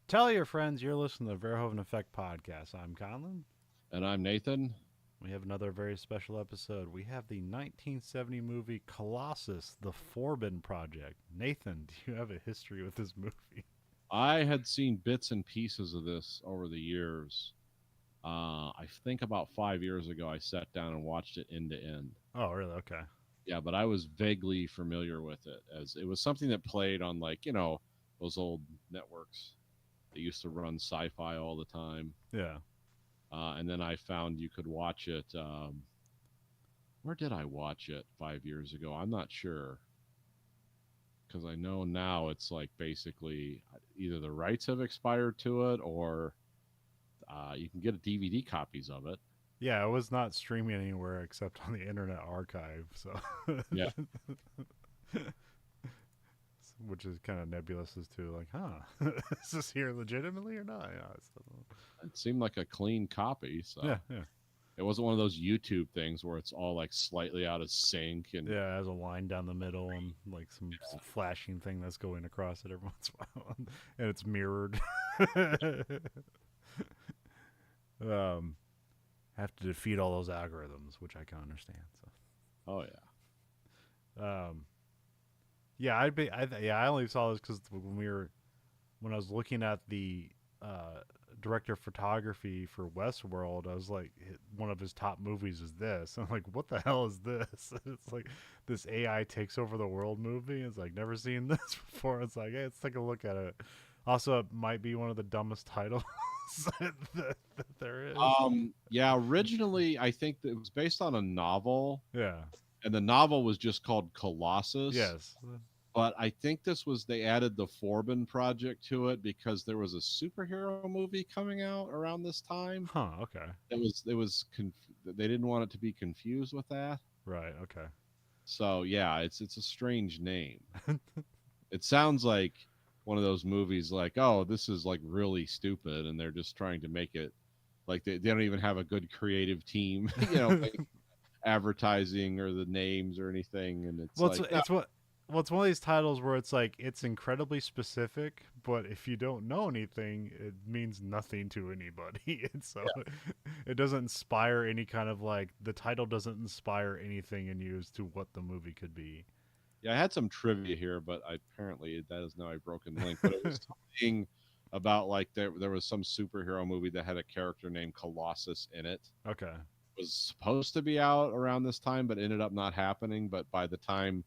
Tell your friends you're listening to the Verhoeven Effect podcast. I'm Conlon. And I'm Nathan. We have another very special episode. We have the 1970 movie Colossus, the Forbin Project. Nathan, do you have a history with this movie? I had seen bits and pieces of this over the years. I think about 5 years ago, I sat down and watched it end to end. Oh, really? Okay. Yeah, but I was vaguely familiar with it as it was something that played on, like, those old networks that used to run sci fi all the time. Yeah. And then I found you could watch it. Where did I watch it 5 years ago? I'm not sure. Because I know now it's like basically either the rights have expired to it or you can get DVD copies of it. Yeah, it was not streaming anywhere except on the Internet Archive, so Yeah, which is kind of nebulous as to like, huh, is this here legitimately or not? Yeah, it seemed like a clean copy. yeah, So yeah. it wasn't one of those YouTube things where it's all like slightly out of sync and Yeah, it has a line down the middle and like some flashing thing that's going across it every once in a while, and it's mirrored. Have to defeat all those algorithms, which I can understand. oh yeah, So, yeah, I only saw this because when I was looking at the director of photography for Westworld, I was like, one of his top movies is this. I'm like, what the hell is this? It's like this AI takes over the world movie. It's like never seen this before. It's like, hey, let's take a look at it. Also, it might be one of the dumbest titles that there is. yeah. Originally, I think that it was based on a novel, Yeah. and the novel was just called Colossus. Yes. But I think this was they added the Forbin project to it because there was a superhero movie coming out around this time. Huh. Okay. They didn't want it to be confused with that. Right. Okay. So yeah, it's a strange name. It sounds like one of those movies like, oh, this is like really stupid, and they're just trying to make it like they don't even have a good creative team, like advertising or the names or anything, and it's Well, it's like, no, it's what well, it's one of these titles where it's like it's incredibly specific, but if you don't know anything, it means nothing to anybody. And so yeah, it doesn't inspire any kind of like the title doesn't inspire anything in you as to what the movie could be. yeah. I had some trivia here, but apparently that is now a broken link. But it was something about like there was some superhero movie that had a character named Colossus in it. Okay. Was supposed to be out around this time, but ended up not happening. But by the time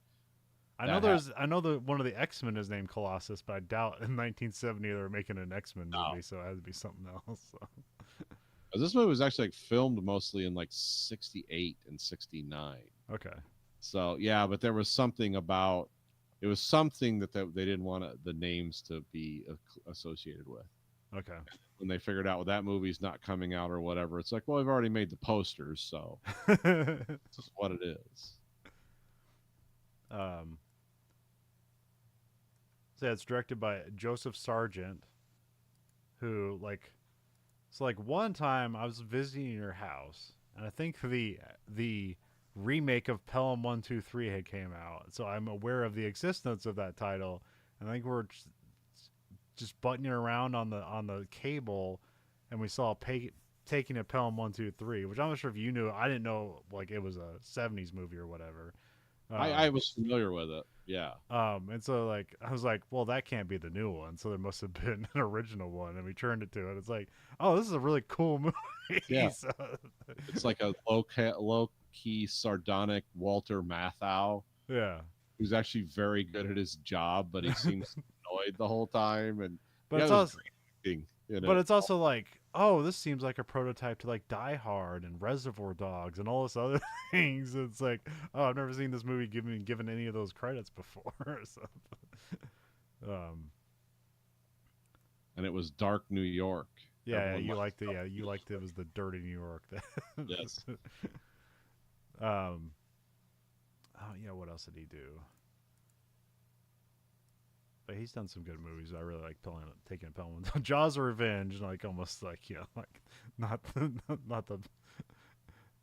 that happened, I know that one of the X-Men is named Colossus, but I doubt in 1970 they were making an X-Men movie, so it had to be something else. So. this movie was actually like filmed mostly in like '68 and '69. Okay. So yeah, but there was something about it was something that they didn't want the names to be associated with. Okay. When they figured out, well, that movie's not coming out or whatever, it's like, well, we've already made the posters, so this is what it is. um So yeah, it's directed by Joseph Sargent, who like one time I was visiting your house, and I think the remake of Pelham 123 had came out, so I'm aware of the existence of that title. And I think we're just buttoning around on the cable, and we saw taking a Pelham 123, which I'm not sure if you knew. I didn't know like it was a '70s movie or whatever. I Um, was familiar with it. Yeah. and so like I was like, well, that can't be the new one. So there must have been an original one, and we turned it to it. It's like, oh, this is a really cool movie. Yeah. So, It's like a low key sardonic Walter Matthau yeah, who's actually very good at his job, but he seems annoyed the whole time. And but yeah, it's it was also great acting in but it. it's also like, oh, this seems like a prototype to like Die Hard and Reservoir Dogs and all this other things. It's like, oh, I've never seen this movie given any of those credits before. So, um, And it was dark New York. yeah, Everyone likes you liked it was the dirty New York. yes. um, oh yeah, what else did he do? But he's done some good movies. I really like taking Pelham. Jaws of Revenge, like almost like like not not the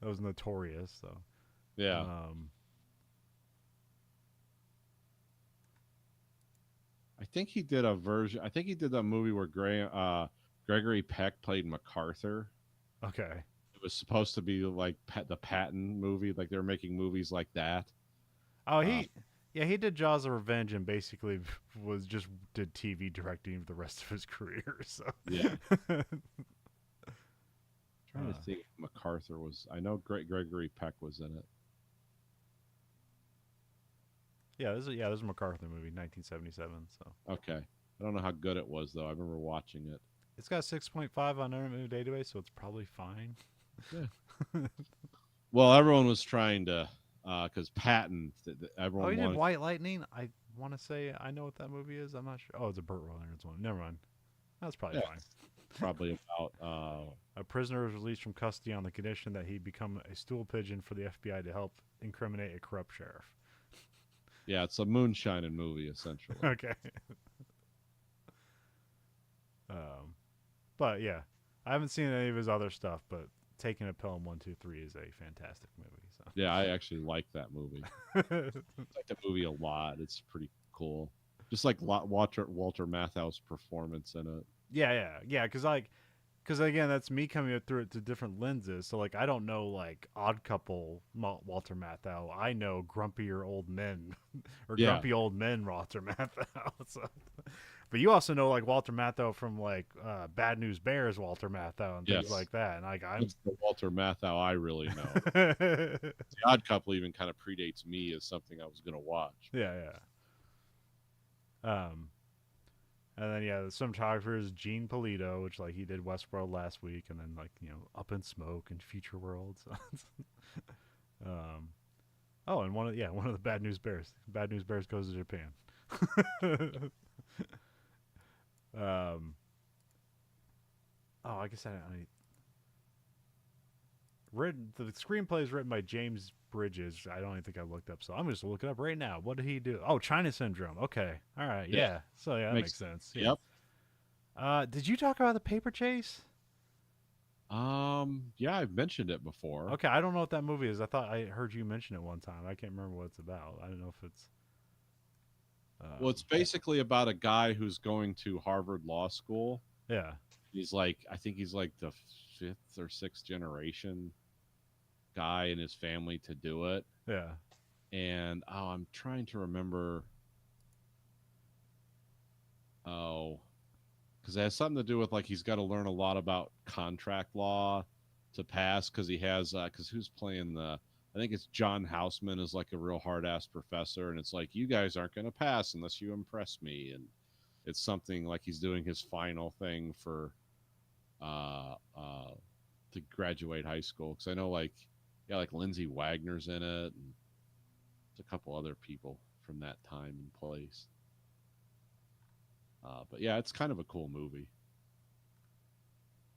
that was notorious. So, Yeah. um, I think he did a version. I think he did that movie where Gregory Peck played MacArthur. Okay. It was supposed to be like the Patton movie, like they were making movies like that. Oh, Uh, he did Jaws of Revenge and basically was just did TV directing for the rest of his career. So, yeah, uh, trying to think. If MacArthur was. I know Gregory Peck was in it. this is a MacArthur movie, 1977. So Okay, I don't know how good it was though. I remember watching it. it's got 6.5 on Internet Movie Database, so it's probably fine. Yeah. Well, everyone was trying to, because Patton. Oh, Everyone he did wanted. White Lightning. I want to say I know what that movie is. I'm not sure. Oh, it's a Burt Reynolds one. Never mind. That's probably Yeah, fine. probably about. A prisoner was released from custody on the condition that he become a stool pigeon for the FBI to help incriminate a corrupt sheriff. Yeah, it's a moonshining movie essentially. Okay. Um, but yeah, I haven't seen any of his other stuff, but Taking a Pelham 123 is a fantastic movie. Yeah, I actually like that movie. So. I like that movie a lot. It's pretty cool. Just like Walter Matthau's performance in it. Yeah. Because again, that's me coming through it to different lenses. So like, I don't know like Odd Couple Walter Matthau. I know grumpier old men or Yeah. grumpy old men Walter Matthau. So, but you also know like Walter Matthau from like Bad News Bears Walter Matthau and things Yes. like that. And like That's the Walter Matthau I really know. yeah, The Odd Couple even kind of predates me as something I was going to watch. yeah. Um, and then the cinematographer is Gene Polito, which like he did Westworld last week, and then like Up in Smoke and Future World. So um, oh, and one of the Bad News Bears. Bad News Bears goes to Japan. um, oh, I guess the screenplay is written by James Bridges. I don't even think I looked up, so I'm just look it up right now. What did he do? Oh, China Syndrome. Okay, all right, yeah. So yeah, that makes sense. Yeah. Yep. Did you talk about the paper chase? Yeah, I've mentioned it before. Okay, I don't know what that movie is. I thought I heard you mention it one time. I can't remember what it's about. I don't know if it's. Well, it's basically about a guy who's going to Harvard Law School. Yeah. I think he's like the fifth or sixth generation guy in his family to do it. Yeah. And I'm trying to remember. Oh, because it has something to do with like he's got to learn a lot about contract law to pass because he has because who's playing the I think it's John Houseman is like a real hard ass professor and it's like you guys aren't going to pass unless you impress me and it's something like he's doing his final thing for uh uh to graduate high school because I know like Lindsay Wagner's in it and there's a couple other people from that time and place. But yeah, it's kind of a cool movie.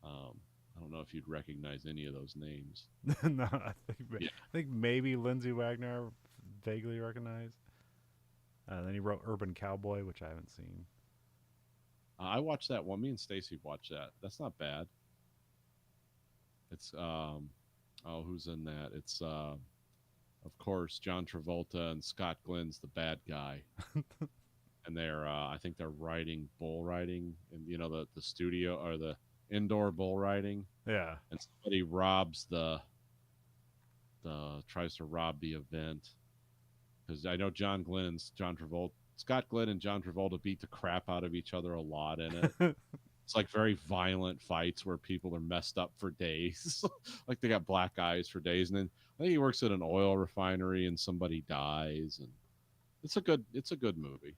I don't know if you'd recognize any of those names. No, I think maybe Lindsay Wagner vaguely recognized. Then he wrote Urban Cowboy, which I haven't seen. I watched that one. Me and Stacy watched that. That's not bad. It's who's in that? It's of course John Travolta and Scott Glenn's the bad guy. And they're I think they're bull riding in the studio or the indoor bull riding. Yeah. And somebody tries to rob the event because I know Scott Glenn and John Travolta beat the crap out of each other a lot in it. It's like very violent fights where people are messed up for days. Like they got black eyes for days. And then I think he works at an oil refinery and somebody dies and it's a good movie.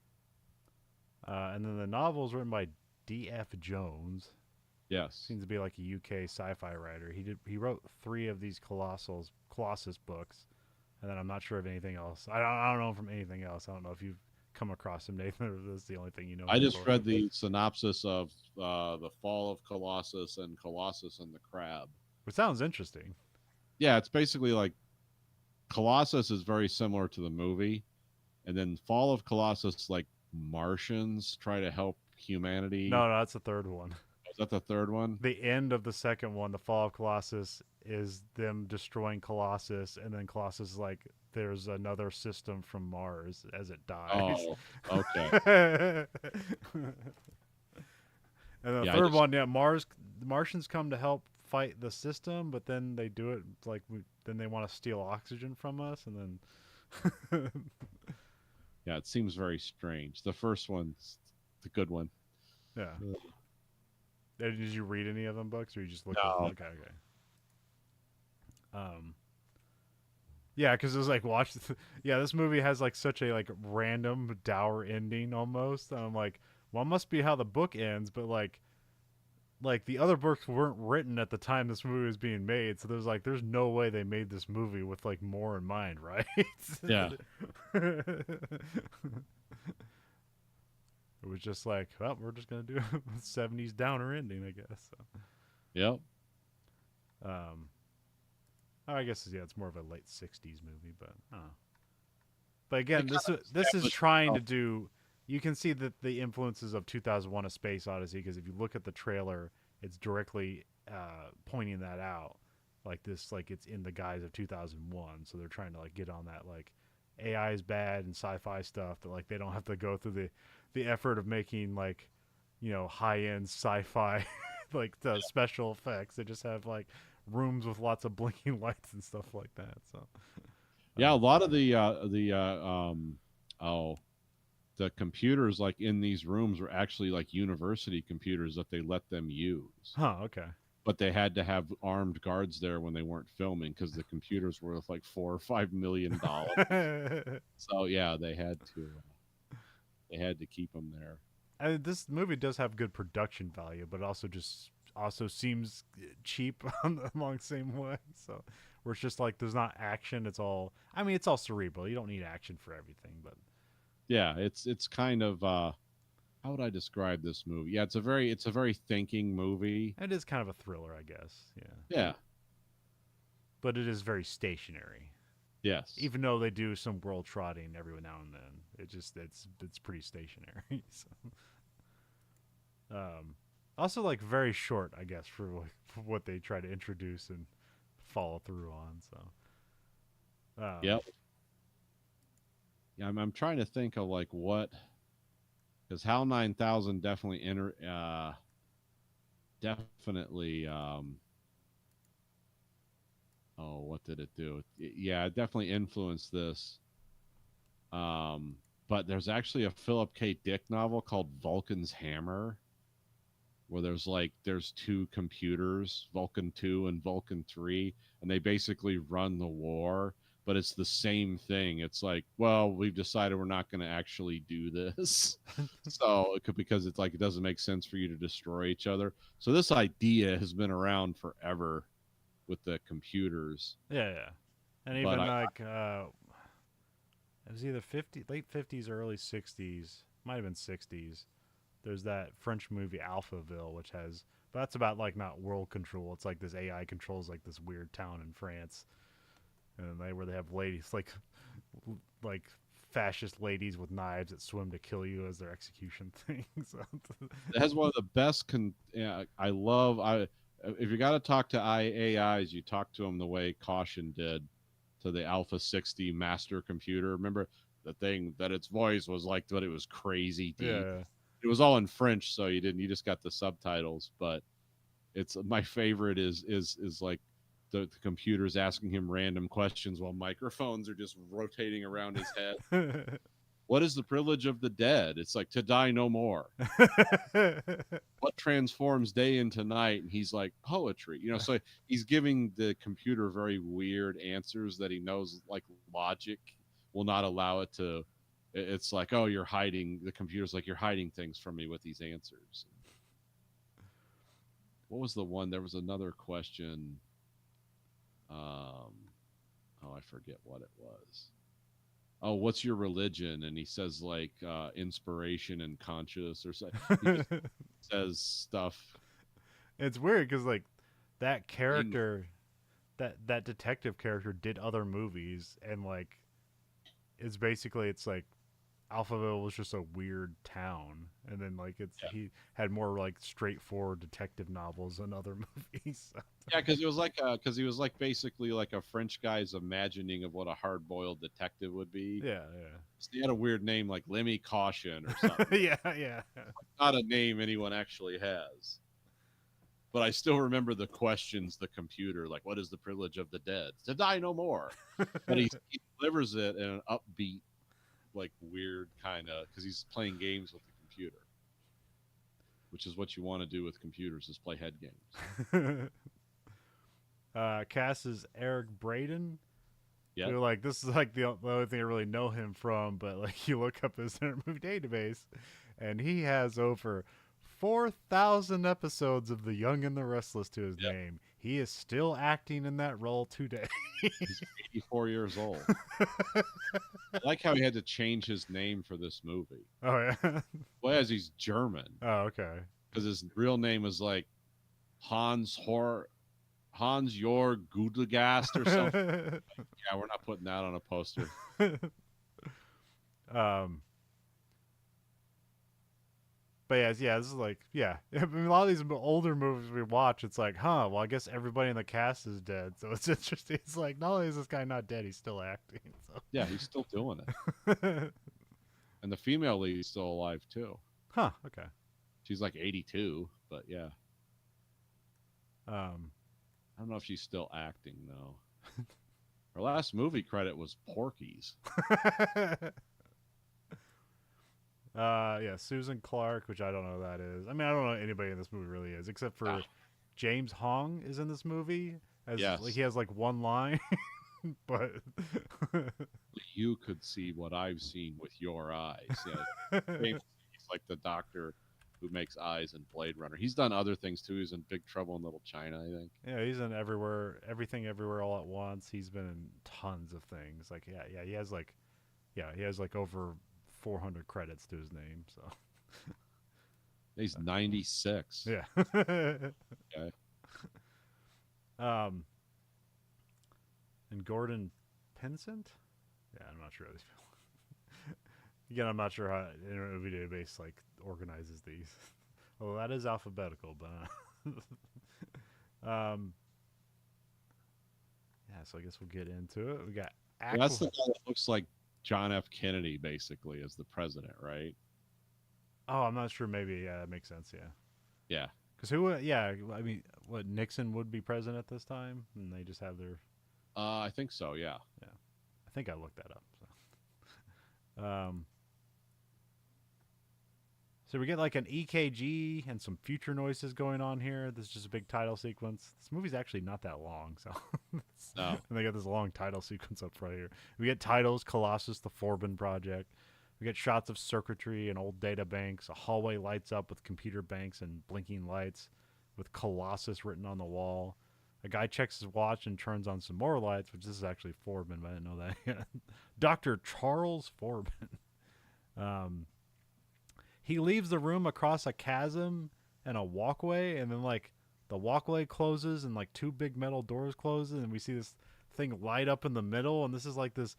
And then the novel is written by D.F. Jones. Yes. Seems to be like a UK sci-fi writer. He wrote 3 of these Colossus books, and then I'm not sure of anything else. I don't know from anything else. I don't know if you've come across him, Nathan, or this is the only thing you know. I just read the synopsis of the Fall of Colossus and Colossus and the Crab. Which sounds interesting. Yeah, it's basically like Colossus is very similar to the movie, and then Fall of Colossus like Martians try to help humanity. No, that's the third one. Is that the third one? The end of the second one, the Fall of Colossus, is them destroying Colossus, and then Colossus is like there's another system from Mars as it dies. Oh, okay. And the Yeah, I third just one, the Martians come to help fight the system, but then they do it like then they want to steal oxygen from us, and then yeah, it seems very strange. The first one's the good one. yeah. Uh, Did you read any of them books, or you just looked at them? No. Okay, okay. Um, yeah, because it was like yeah, this movie has like such a like random dour ending almost. And I'm like, well, it must be how the book ends, but like the other books weren't written at the time this movie was being made, so there's no way they made this movie with like more in mind, right? Yeah. It was just like, well, we're just gonna do a '70s downer ending, I guess. So, Yep. um, I guess yeah, it's more of a late '60s movie, but I don't know. But It again, kind of this is established trying to itself. do. You can see that the influences of 2001: A Space Odyssey, because if you look at the trailer, it's directly pointing that out. Like this, like it's in the guise of 2001. So they're trying to like get on that like AI is bad and sci-fi stuff, but like they don't have to go through the effort of making like high end sci-fi like the special effects. They just have like rooms with lots of blinking lights and stuff like that. So. Yeah, a lot of oh, the computers like in these rooms were actually like university computers that they let them use. Huh. Okay. But they had to have armed guards there when they weren't filming because the computers were worth like $4 or $5 million. So yeah, they had to keep them there. This movie does have good production value, but also seems cheap along the same way. So where it's just like there's not action. It's all it's all cerebral. You don't need action for everything, but Yeah, it's kind of how would I describe this movie? Yeah, it's a very thinking movie. it is kind of a thriller, I guess. Yeah, Yeah. but it is very stationary. Yes. Even though they do some world trotting every now and then, it's pretty stationary. So, also like very short, I guess, for what they try to introduce and follow through on. So, Yep. Yeah, I'm trying to think of like what because HAL 9000 definitely definitely oh what did it do? Yeah, it definitely influenced this. Um, but there's actually a Philip K. Dick novel called Vulcan's Hammer where there's two computers, Vulcan 2 and Vulcan 3, and they basically run the war, but it's the same thing. It's like, well, we've decided we're not going to actually do this. So, because it's like it doesn't make sense for you to destroy each other. So this idea has been around forever with the computers, yeah, and but even I like it was either late 50s or early 60s, might have been 60s. There's that French movie Alphaville, which has, but that's about like not world control. It's like this AI controls like this weird town in France, and where they have ladies like fascist ladies with knives that swim to kill you as their execution thing. So, it has one of the best yeah, I love I if you got to talk to AIs, you talk to them the way Caution did to the Alpha 60 master computer. Remember the thing that its voice was like, but it was crazy deep. yeah. It was all in French, so you just got the subtitles. But it's my favorite is like the computer's asking him random questions while microphones are just rotating around his head. What is the privilege of the dead? It's like to die no more. What transforms day into night? And he's like poetry, so he's giving the computer very weird answers that he knows like logic will not allow it to. It's like, oh, you're hiding, the computer's like, you're hiding things from me with these answers. What was the one? There was another question. Oh, I forget what it was. Oh, what's your religion? And he says like inspiration and conscious or something. He just says stuff. It's weird because like that In, character, that detective character, did other movies, and like it's basically it's like Alphaville was just a weird town, and then like Yeah, he had more like straightforward detective novels than other movies. yeah, because it was like because he was like basically like a French guy's imagining of what a hard boiled detective would be. Yeah, So he had a weird name like Lemmy Caution or something. yeah, yeah, Not a name anyone actually has. But I still remember the questions the computer, like, what is the privilege of the dead? To die no more. But he delivers it in an upbeat, like weird kind of, because he's playing games with the computer, which is what you want to do with computers is play head games. yeah. Cass is Eric Braden, Yep. who like this is like the only thing I really know him from, but like you look up his movie database, and he has over 4,000 episodes of The Young and the Restless to his Yep. name. He is still acting in that role today. He's 84 years old. I like how he had to change his name for this movie. Oh yeah. Well, as he's German, Oh okay. because his real name is like Hans Jorg Gudegast or something. Yeah, we're not putting that on a poster. um. But yeah, this is like, yeah. I mean, a lot of these older movies we watch, it's like, huh, well, I guess everybody in the cast is dead. So it's interesting. It's like, not only is this guy not dead, he's still acting. So. Yeah, he's still doing it. And the female lead is still alive, too. Huh, okay. She's like 82, but yeah. Um, I don't know if she's still acting, though. Her last movie credit was Porky's. yeah, Susan Clark, which I don't know who that is. I mean, I don't know anybody in this movie really is, except for James Hong is in this movie. Yes. Like, he has like one line, but you could see what I've seen with your eyes. Yeah, he's like the doctor who makes eyes in Blade Runner. He's done other things too. He's in Big Trouble in Little China, I think. Yeah, he's in Everything Everywhere All at Once. He's been in tons of things. Like, yeah, he has like over 400 credits to his name. So he's 96. yeah. Okay. And Gordon Pinsent. Yeah, I'm not sure how these people. Again, I'm not sure how Internet Movie Database like organizes these. Well, that is alphabetical, but yeah. So I guess we'll get into it. We got. That's the guy that looks like John F. Kennedy, basically, as the president, right? Oh, I'm not sure. Maybe that makes sense. Yeah. Yeah. Because who? Yeah, I mean, what Nixon would be president at this time, and they just have their. I think so. Yeah. Yeah, I think I looked that up. So we get like an EKG and some future noises going on here. This is just a big title sequence. This movie's actually not that long, so No. and they got this long title sequence up right here. We get titles: Colossus, the Forbin Project. We get shots of circuitry and old data banks. A hallway lights up with computer banks and blinking lights, with Colossus written on the wall. A guy checks his watch and turns on some more lights, which this is actually Forbin, but I didn't know that yet. Dr. Charles Forbin. He leaves the room across a chasm and a walkway, and then like the walkway closes and like two big metal doors closes, and we see this thing light up in the middle, and this is like this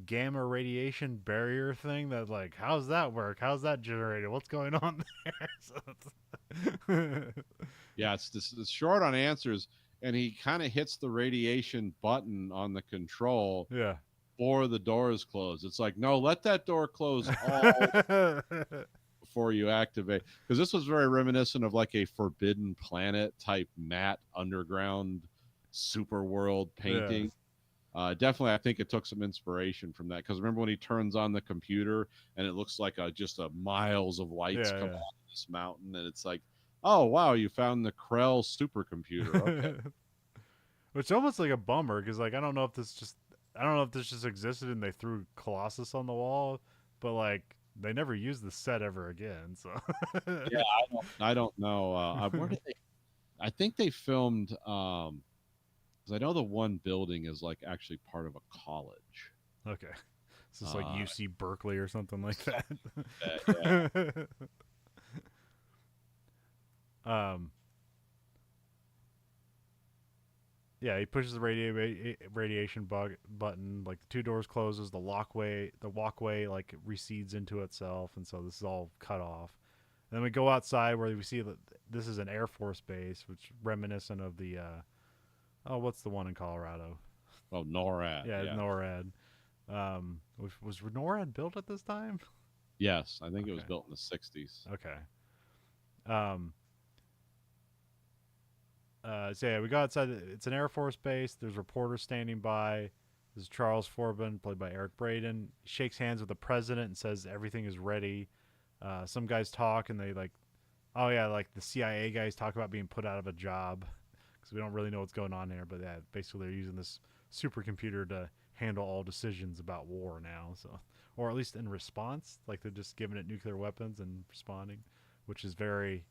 gamma radiation barrier thing that like, how's that work? How's that generated? What's going on there? Yeah, it's short on answers, and he kind of hits the radiation button on the control. Yeah. Before the doors close. It's like, no, let that door close all before you activate. Because this was very reminiscent of like a Forbidden Planet type matte underground super world painting. Yeah. Definitely, I think it took some inspiration from that. Because remember when he turns on the computer and it looks like just miles of lights come out of this mountain, and it's like, oh wow, you found the Krell supercomputer. Okay. Which is almost like a bummer because like I don't know if this just existed and they threw Colossus on the wall, but like they never used the set ever again. So yeah, I don't know. Where did they? I think they filmed. Because I know the one building is like actually part of a college. Okay, so it's like UC Berkeley or something like that. Yeah. Yeah, he pushes the radiation button. Like the two doors closes, the walkway like recedes into itself, and so this is all cut off. And then we go outside where we see that this is an Air Force base, which reminiscent of the oh, what's the one in Colorado? Oh, NORAD. Yeah, Yeah. NORAD. Was NORAD built at this time? Yes, I think it was Okay. built in the '60s. Okay. Um, so yeah, we go outside. It's an Air Force base. There's reporters standing by. This is Charles Forbin, played by Eric Braeden. He shakes hands with the president and says everything is ready. Some guys talk and they like, oh yeah, like the CIA guys talk about being put out of a job because we don't really know what's going on there. But yeah, basically they're using this supercomputer to handle all decisions about war now. So, or at least in response, like they're just giving it nuclear weapons and responding, which is very,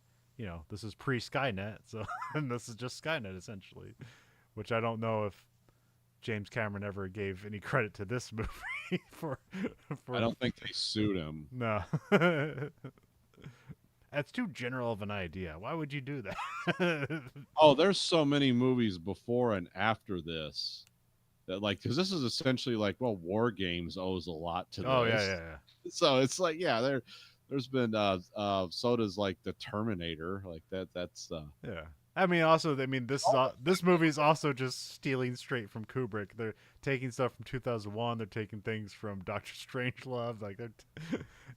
this is pre Skynet. So, and this is just Skynet essentially, which I don't know if James Cameron ever gave any credit to this movie I for don't think they sued him. no. That's too general of an idea. Why would you do that? Oh, there's so many movies before and after this that like because this is essentially like well, War Games owes a lot to Oh yeah, this. yeah, So it's like yeah, there's been so does like the Terminator like that's yeah. Yeah. I mean, this movie is also just stealing straight from Kubrick. They're taking stuff from 2001. They're taking things from Doctor Strangelove, like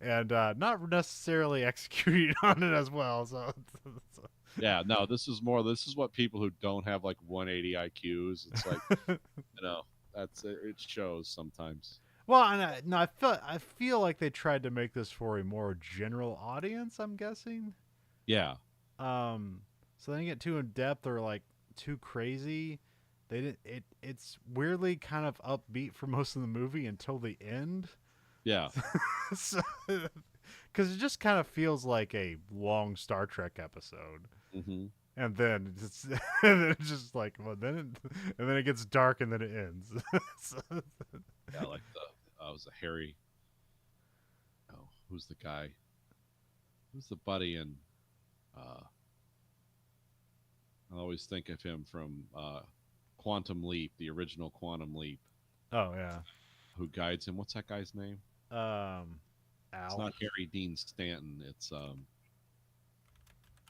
and not necessarily executing on it as well. So, yeah, no, this is what people who don't have like 180 IQs. It's like that's it shows sometimes. well, and no, I feel like they tried to make this for a more general audience. I'm guessing. Yeah, Um, so they didn't get too in depth or like too crazy. They didn't. It's weirdly kind of upbeat for most of the movie until the end. yeah. So, because it just kind of feels like a long Star Trek episode, Hmm. and then it's just like well and then it gets dark and then it ends. So, Yeah, like the was a Harry. Oh, who's the guy? Who's the buddy in? Uh, I always think of him from Quantum Leap, the original Quantum Leap. oh yeah. Who guides him? What's that guy's name? Um, It's Al not Harry Dean Stanton. It's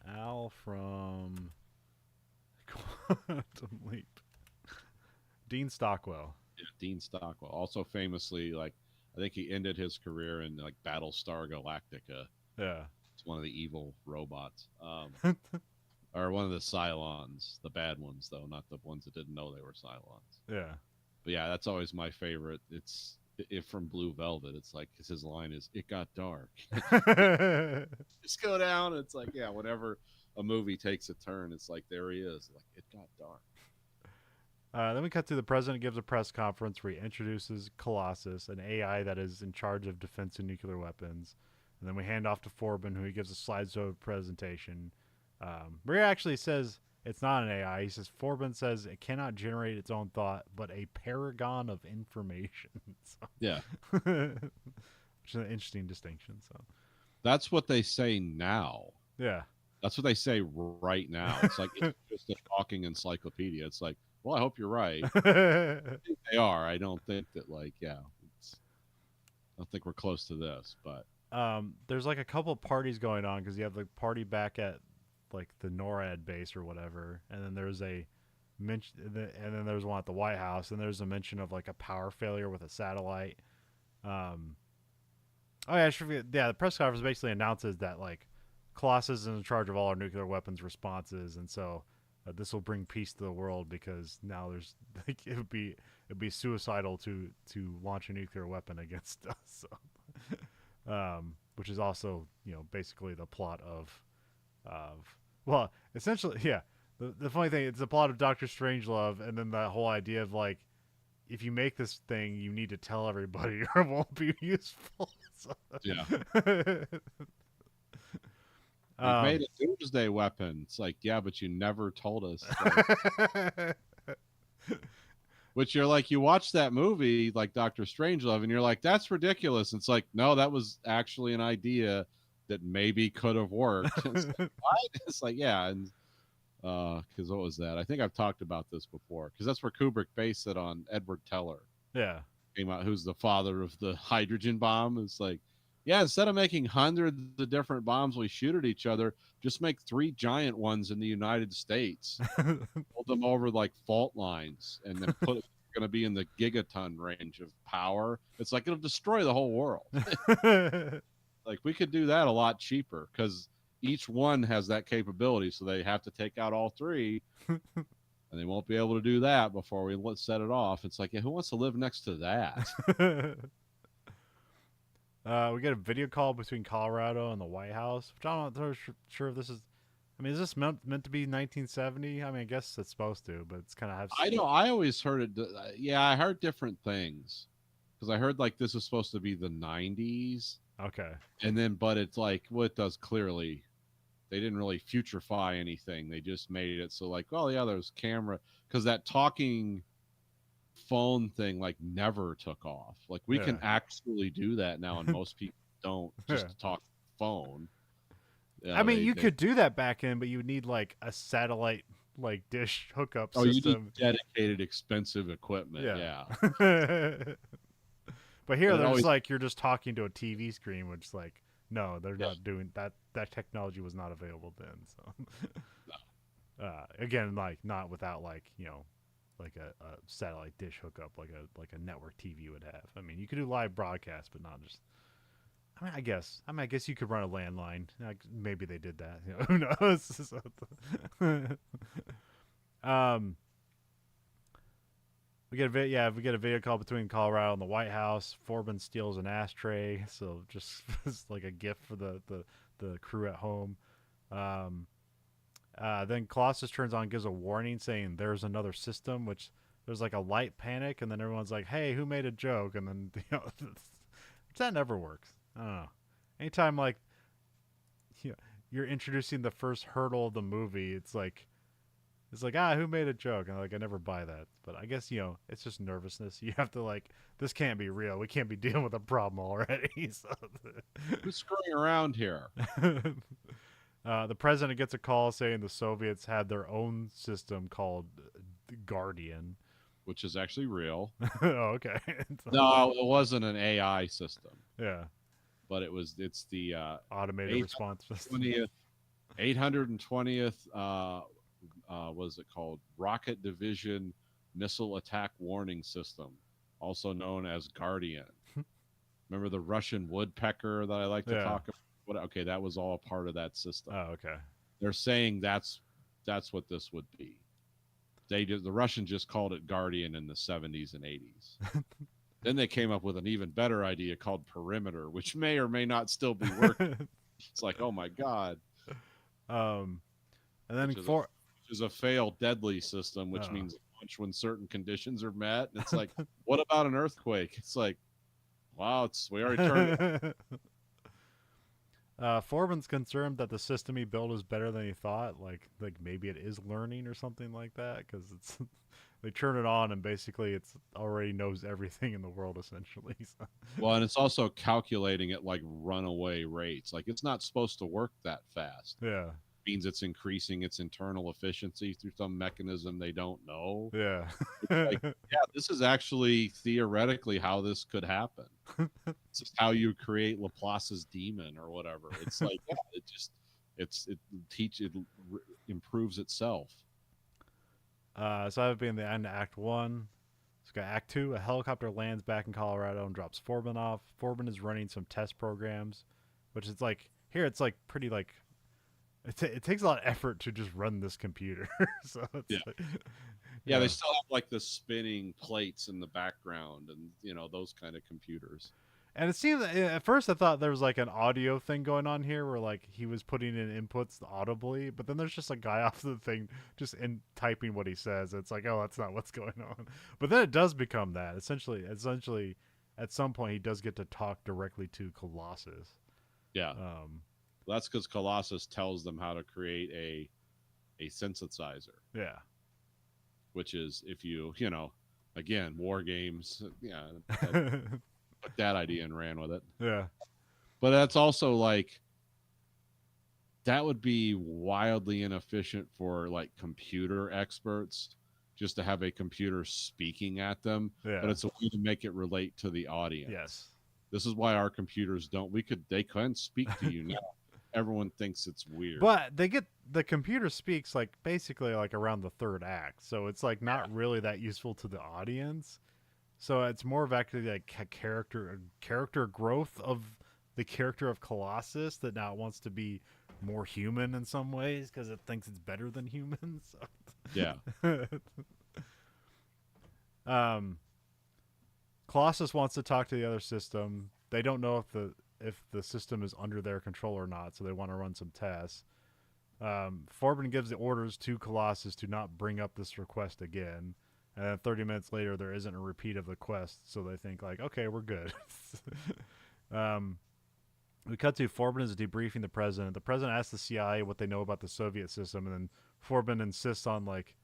Al from Quantum Leap. Dean Stockwell. yeah, Dean Stockwell. Also famously, like I think he ended his career in like Battlestar Galactica. Yeah. It's one of the evil robots. Or one of the Cylons, the bad ones though, not the ones that didn't know they were Cylons. Yeah. But yeah, that's always my favorite. It's if from Blue Velvet. It's like 'cause his line is "It got dark." Just go down. It's like yeah, whenever a movie takes a turn, it's like there he is. Like it got dark. Then we cut to the president gives a press conference where he introduces Colossus, an AI that is in charge of defense and nuclear weapons. And then we hand off to Forbin, who he gives a slideshow presentation. Where he actually says it's not an AI. He says Forbin says it cannot generate its own thought, but a paragon of information. So, Yeah, which is an interesting distinction. So, that's what they say now. yeah. That's what they say right now. It's like it's just a talking encyclopedia. It's like, well, I hope you're right. I think they are. I don't think that like yeah. I don't think we're close to this, but There's like a couple parties going on because you have the party back at like the NORAD base or whatever, and then there's a mention, and then there's one at the White House, and there's a mention of like a power failure with a satellite. Um, oh yeah, I should forget. Yeah, the press conference basically announces that like Colossus is in charge of all our nuclear weapons responses, and so this will bring peace to the world because now there's like it'd be suicidal to launch a nuclear weapon against us. So, which is also basically the plot of well, essentially, yeah. The funny thing, it's the plot of Doctor Strangelove, and then the whole idea of like, if you make this thing, you need to tell everybody, or it won't be useful. So, yeah. You've made a doomsday weapon. It's like, yeah, but you never told us. Like, which you're like, you watch that movie, like Doctor Strangelove, and you're like, that's ridiculous. It's like, no, that was actually an idea that maybe could have worked. It's like, what? It's like, yeah. And Because what was that? I think I've talked about this before. Because that's where Kubrick based it on Edward Teller. Yeah. Came out, who's the father of the hydrogen bomb. It's like, yeah, instead of making hundreds of different bombs we shoot at each other, just make 3 giant ones in the United States, hold them over like fault lines, and then put going to be in the gigaton range of power. It's like it'll destroy the whole world. Like we could do that a lot cheaper because each one has that capability, so they have to take out all 3, and they won't be able to do that before we set it off. It's like, yeah, who wants to live next to that? We get a video call between Colorado and the White House, which I'm not sure if this is. I mean, is this meant to be 1970? I mean, I guess it's supposed to, but it's kind of. I know. I always heard it. Yeah, I heard different things because I heard like this was supposed to be the 90s. Okay. And then, but it's like, well, it does clearly. They didn't really futurify anything. They just made it so like, well, yeah, there's camera because that talking phone thing like never took off. Like we can actually do that now, and most people don't just talk phone. I mean, you could do that back in, but you would need like a satellite like dish hookup system. You need dedicated, expensive equipment. Yeah. But here, there's like you're just talking to a TV screen, which is like, no, they're not doing that. That technology was not available then. So, again, like not without like like a satellite dish hookup, like a network TV would have. I mean, you could do live broadcast, but not just. I mean, I guess you could run a landline. Like, maybe they did that. Who knows? We get a video call between Colorado and the White House. Forbin steals an ashtray, so just it's like a gift for the crew at home. Then Colossus turns on and gives a warning saying there's another system, which there's like a light panic, and then everyone's like, hey, who made a joke? And then that never works. I don't know. Anytime like you're introducing the first hurdle of the movie, it's like who made a joke? And like I never buy that. But I guess it's just nervousness. You have to like this can't be real. We can't be dealing with a problem already. So who's screwing around here? The president gets a call saying the Soviets had their own system called Guardian, which is actually real. Oh, okay. No, it wasn't an AI system. Yeah. But it's the automated response system. 820th was it called Rocket Division Missile Attack Warning System, also known as Guardian. Remember the Russian woodpecker that I like to talk about? Okay, that was all a part of that system. Oh, okay. They're saying that's what this would be. The Russians just called it Guardian in the 70s and 80s. Then they came up with an even better idea called Perimeter, which may or may not still be working. It's like, oh my god. And then which is a failed deadly system, which means launch when certain conditions are met. And it's like, what about an earthquake? It's like, wow, we already turned it. Forbin's concerned that the system he built is better than he thought. Like maybe it is learning or something like that, because it's they turn it on and basically it's already knows everything in the world essentially. So. Well, and it's also calculating at like runaway rates. Like it's not supposed to work that fast. Yeah. It means it's increasing its internal efficiency through some mechanism they don't know. Yeah. It's like, yeah, this is actually theoretically how this could happen. It's just how you create Laplace's demon or whatever. It's like, yeah, it improves itself. So that would be in the end of Act 1. Let's go Act 2. A helicopter lands back in Colorado and drops Forbin off. Forbin is running some test programs, which is like, here it's like pretty like, it takes a lot of effort to just run this computer. So it's like, yeah, they still have like the spinning plates in the background and, those kind of computers. And it seems at first I thought there was like an audio thing going on here where like he was putting in inputs audibly, but then there's just a guy off the thing just typing what he says. It's like, oh, that's not what's going on. But then it does become that. Essentially at some point he does get to talk directly to Colossus. Yeah. That's because Colossus tells them how to create a synthesizer. Yeah. Which is if you again, war games, took that idea and ran with it. Yeah. But that's also like that would be wildly inefficient for like computer experts just to have a computer speaking at them, but Yeah. it's a way to make it relate to the audience. Yes. This is why our computers don't. They couldn't speak to you now. Everyone thinks it's weird. But they get the computer speaks like basically like around the third act, so it's like not really that useful to the audience. So it's more of actually like character growth of the character of Colossus that now wants to be more human in some ways because it thinks it's better than humans. Yeah. um, Colossus wants to talk to the other system. They don't know if the system is under their control or not, so they want to run some tests. Forbin gives the orders to Colossus to not bring up this request again. And then 30 minutes later, there isn't a repeat of the quest, so they think like, okay, we're good. um, we cut to Forbin is debriefing the president. The president asks the CIA what they know about the Soviet system, and then Forbin insists on like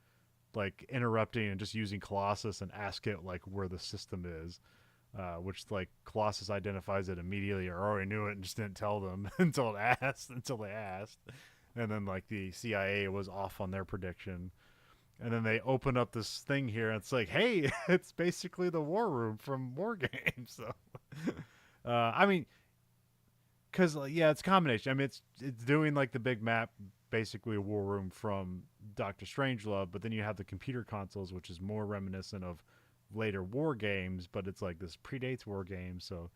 interrupting and just using Colossus and ask it like where the system is, which like Colossus identifies it immediately or already knew it and just didn't tell them until they asked, and then like the CIA was off on their prediction. And then they open up this thing here, and it's like, hey, it's basically the war room from War Games. So, I mean, because yeah, it's a combination. I mean, it's doing like the big map, basically a war room from Doctor Strangelove, but then you have the computer consoles, which is more reminiscent of later War Games, but it's like this predates War Games. So,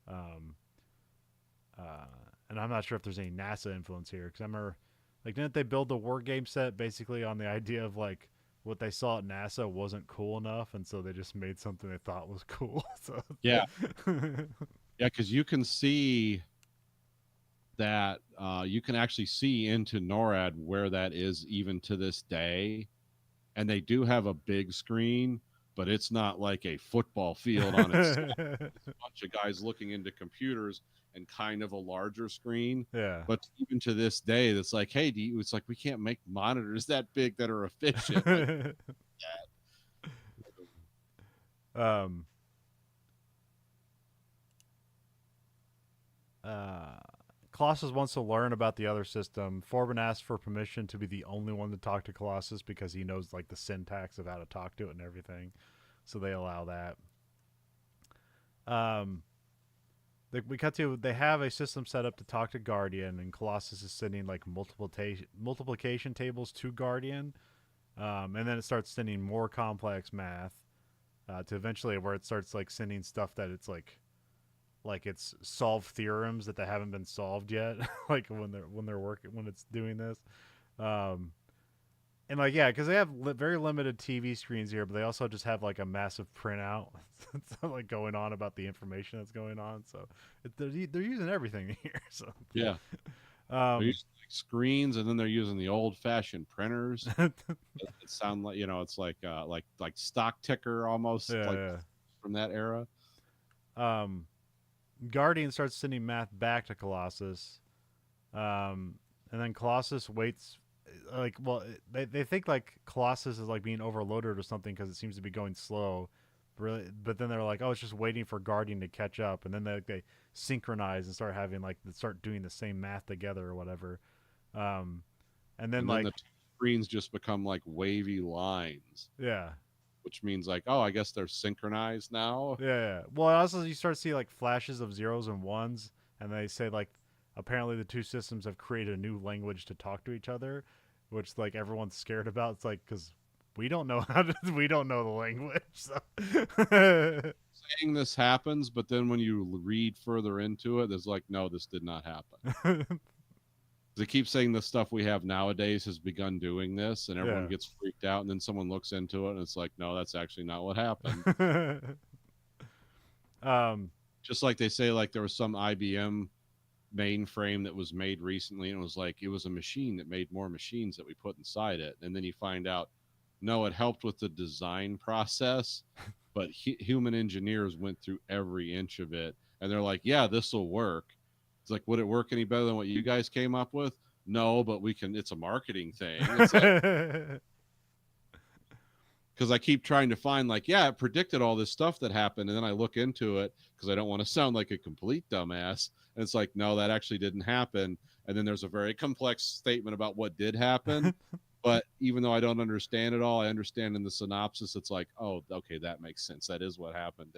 um, and I'm not sure if there's any NASA influence here because I remember, like, didn't they build the War Game set basically on the idea of like what they saw at NASA wasn't cool enough, and so they just made something they thought was cool. So Yeah. Yeah, because you can see that you can actually see into NORAD where that is even to this day. And they do have a big screen, but it's not like a football field on its side. It's a bunch of guys looking into computers and kind of a larger screen. Yeah. But even to this day, it's like, hey, it's like we can't make monitors that big that are efficient. Like that. um. Colossus wants to learn about the other system. Forbin asks for permission to be the only one to talk to Colossus because he knows like the syntax of how to talk to it and everything. So they allow that. We cut to they have a system set up to talk to Guardian, and Colossus is sending like multiplication tables to Guardian, and then it starts sending more complex math to eventually where it starts like sending stuff that it's like it's solved theorems that they haven't been solved yet. Like when they're working when it's doing this, and like yeah, because they have very limited TV screens here, but they also just have like a massive printout, like going on about the information that's going on. So they're using everything here. So yeah, they're using like screens, and then they're using the old-fashioned printers. It sound like it's like stock ticker almost, from that era. Guardian starts sending math back to Colossus, and then Colossus waits. Like, well, they think like Colossus is like being overloaded or something because it seems to be going slow. But then they're like, oh, it's just waiting for Guardian to catch up, and then they synchronize and start doing the same math together or whatever. And then like the screens just become like wavy lines. Yeah. Which means like, oh, I guess they're synchronized now. Yeah. Well, also you start to see like flashes of zeros and ones, and they say like apparently the two systems have created a new language to talk to each other, which like everyone's scared about. It's like because we don't know we don't know the language. So. Saying this happens, but then when you read further into it, there's like, no, this did not happen. They keep saying the stuff we have nowadays has begun doing this, and everyone gets freaked out, and then someone looks into it, and it's like, no, that's actually not what happened. Just like they say, like there was some IBM mainframe that was made recently, and it was like it was a machine that made more machines that we put inside it, and then you find out, no, it helped with the design process, but human engineers went through every inch of it, and they're like, yeah, this will work. It's like, would it work any better than what you guys came up with? No, but we can. It's a marketing thing. Because I keep trying to find like, yeah, it predicted all this stuff that happened, and then I look into it because I don't want to sound like a complete dumbass. And it's like, no, that actually didn't happen. and then there's a very complex statement about what did happen. But even though I don't understand it all, I understand in the synopsis. It's like, oh, okay, that makes sense. That is what happened.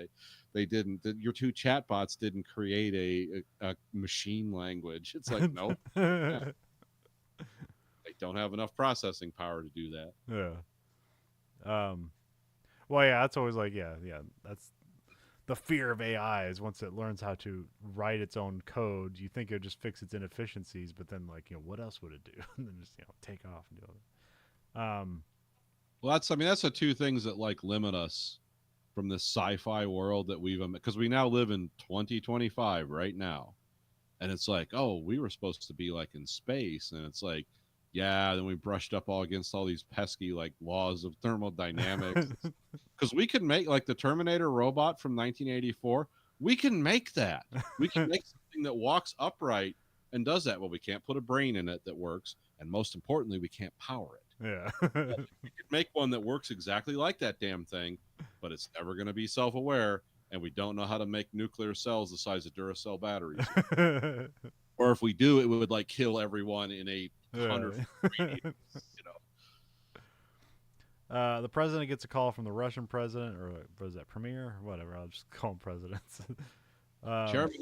They didn't. Your two chatbots didn't create a machine language. It's like, nope, yeah, they don't have enough processing power to do that. Yeah. Um. Well, yeah, that's always like, yeah. That's the fear of AI is once it learns how to write its own code, you think it would just fix its inefficiencies, but then like, what else would it do? And then just take off and do it. Well, that's the two things that like limit us from this sci-fi world that we've, because we now live in 2025 right now, and it's like, oh, we were supposed to be like in space, and it's like, yeah, then we brushed up all against all these pesky like laws of thermodynamics, because we can make like the Terminator robot from 1984. We can make that. We can make something that walks upright and does that. Well, we can't put a brain in it that works, and most importantly, we can't power it. Yeah. We could make one that works exactly like that damn thing, but it's never going to be self-aware, and we don't know how to make nuclear cells the size of Duracell batteries. Or if we do, it would like kill everyone in a 100 radius, The president gets a call from the Russian president, or what is that, premier? Whatever, I'll just call him presidents. Chairman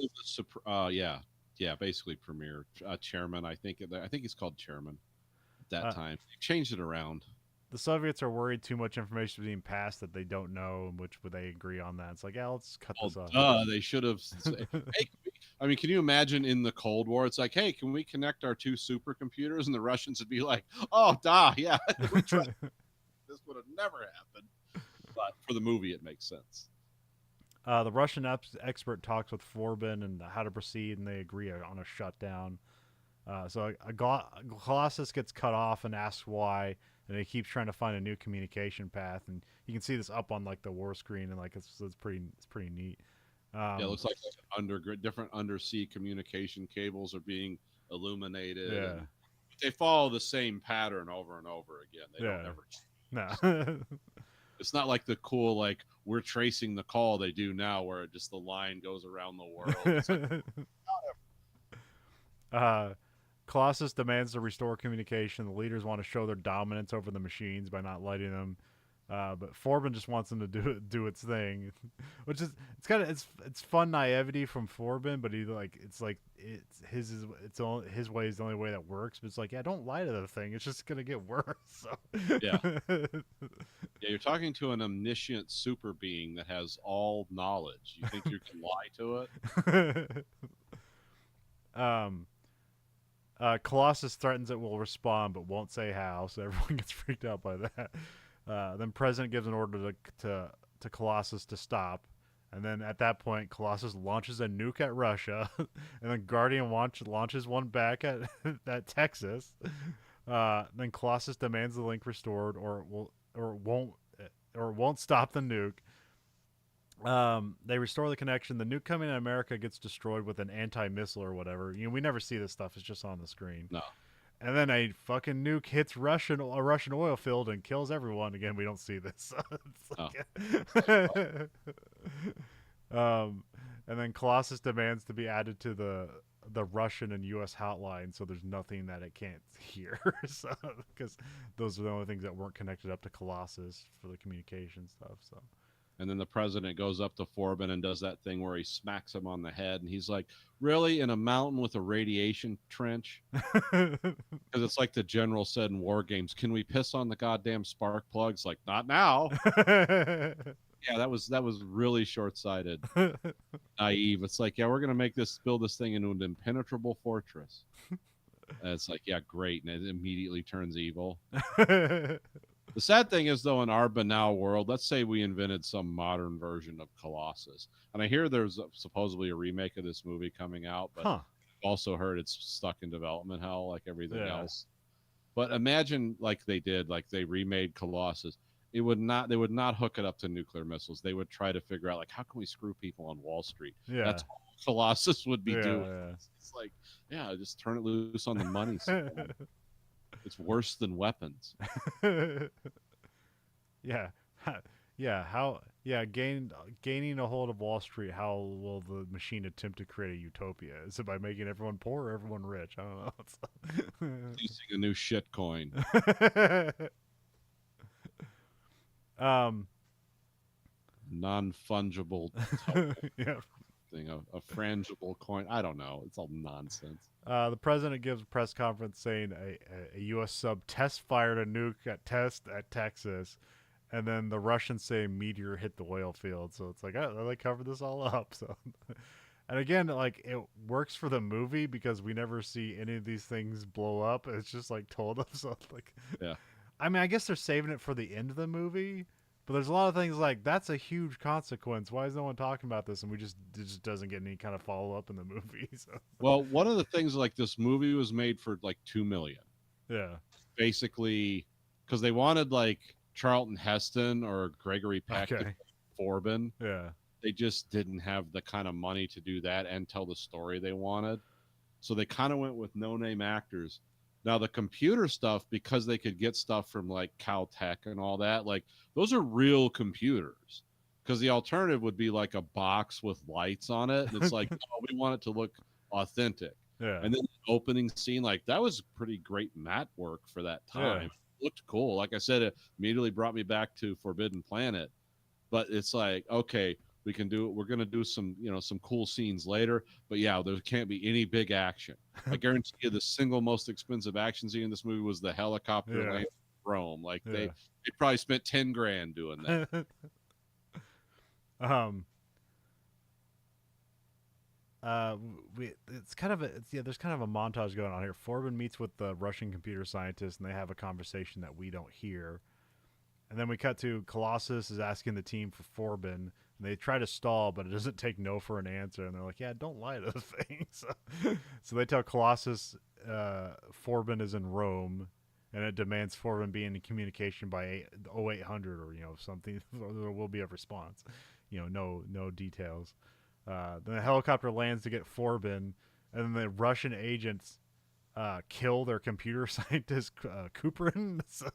of the basically premier, chairman. I think he's called chairman at that time. They changed it around. The Soviets are worried too much information is being passed that they don't know, which would they agree on that? It's like, yeah, let's cut this off. They should have. Hey, can you imagine in the Cold War? It's like, hey, can we connect our two supercomputers? And the Russians would be like, oh, yeah, we tried. This would have never happened. But for the movie, it makes sense. The Russian expert talks with Forbin and how to proceed, and they agree on a shutdown. So Colossus gets cut off and asks why, and he keeps trying to find a new communication path. And you can see this up on like the war screen, and like it's pretty neat. It looks like different undersea communication cables are being illuminated. Yeah, they follow the same pattern over and over again. They don't ever change. No. It's not like the cool, like, we're tracing the call they do now where just the line goes around the world. Like, Colossus demands to restore communication. The leaders want to show their dominance over the machines by not lighting them. But Forbin just wants them to do its thing, which is it's fun naivety from Forbin, but it's his way is the only way that works. But it's like, yeah, don't lie to the thing; it's just gonna get worse. So. Yeah, you're talking to an omniscient super being that has all knowledge. You think you can lie to it? Colossus threatens it will respond, but won't say how. So everyone gets freaked out by that. Then President gives an order to Colossus to stop, and then at that point, Colossus launches a nuke at Russia, and then Guardian launches one back at Texas. Then Colossus demands the link restored, or won't stop the nuke. They restore the connection. The nuke coming in America gets destroyed with an anti-missile or whatever. We never see this stuff; it's just on the screen. No. And then a fucking nuke hits a Russian oil field and kills everyone. Again, we don't see this. And then Colossus demands to be added to the Russian and U.S. hotline, so there's nothing that it can't hear. Because those are the only things that weren't connected up to Colossus for the communication stuff. So. And then the president goes up to Forbin and does that thing where he smacks him on the head, and he's like, really, in a mountain with a radiation trench? Because it's like the general said in War Games, can we piss on the goddamn spark plugs? Like, not now. Yeah, that was really short-sighted. Naive. It's like, yeah, we're going to build this thing into an impenetrable fortress. And it's like, yeah, great. And it immediately turns evil. The sad thing is, though, in our banal world, let's say we invented some modern version of Colossus. And I hear there's supposedly a remake of this movie coming out, but I've also heard it's stuck in development hell like everything else. But imagine like they remade Colossus. They would not hook it up to nuclear missiles. They would try to figure out, like, how can we screw people on Wall Street? Yeah. That's all Colossus would be doing. Yeah. It's like, yeah, just turn it loose on the money. It's worse than weapons. Yeah. Yeah. Yeah, gaining a hold of Wall Street. How will the machine attempt to create a utopia? Is it by making everyone poor or everyone rich? I don't Releasing a new shit coin. know. um, Non-fungible yeah. thing, a frangible coin. I don't know. It's all nonsense. The president gives a press conference saying a U.S. sub test fired a nuke at Texas, and then the Russians say meteor hit the oil field. So it's like, oh, they covered this all up. So, and again, like it works for the movie because we never see any of these things blow up. It's just like told us. So like, Yeah. I mean, I guess they're saving it for the end of the movie. But there's a lot of things like that's a huge consequence. Why is no one talking about this? And it just doesn't get any kind of follow up in the movie. So Well, one of the things, like, this movie was made for like 2 million, yeah, basically, because they wanted like Charlton Heston or Gregory Peck to okay, play Forbin. yeah, They just didn't have the kind of money to do that and tell the story they wanted. So they kind of went with no-name actors. Now the computer stuff, because they could get stuff from like Caltech and all that, like those are real computers. Because the alternative would be like a box with lights on it, and it's like, oh, we want it to look authentic. yeah, And then the opening scene, like that was pretty great matte work for that yeah. time. It looked cool. Like I said, it immediately brought me back to Forbidden Planet. But it's like, okay, we can do it. We're going to do some, some cool scenes later. But yeah, there can't be any big action. I guarantee you the single most expensive action scene in this movie was the helicopter Yeah. landing in Rome. Like Yeah. they probably spent 10 grand doing that. um. It's kind of there's kind of a montage going on here. Forbin meets with the Russian computer scientist, and they have a conversation that we don't hear. And then we cut to Colossus is asking the team for Forbin, and they try to stall, but it doesn't take no for an answer. And they're like, "Yeah, don't lie to the thing." So they tell Colossus Forbin is in Rome, and it demands Forbin be in communication by 0800 or something. There will be a response. No details. Then the helicopter lands to get Forbin, and then the Russian agents kill their computer scientist Cooperin. So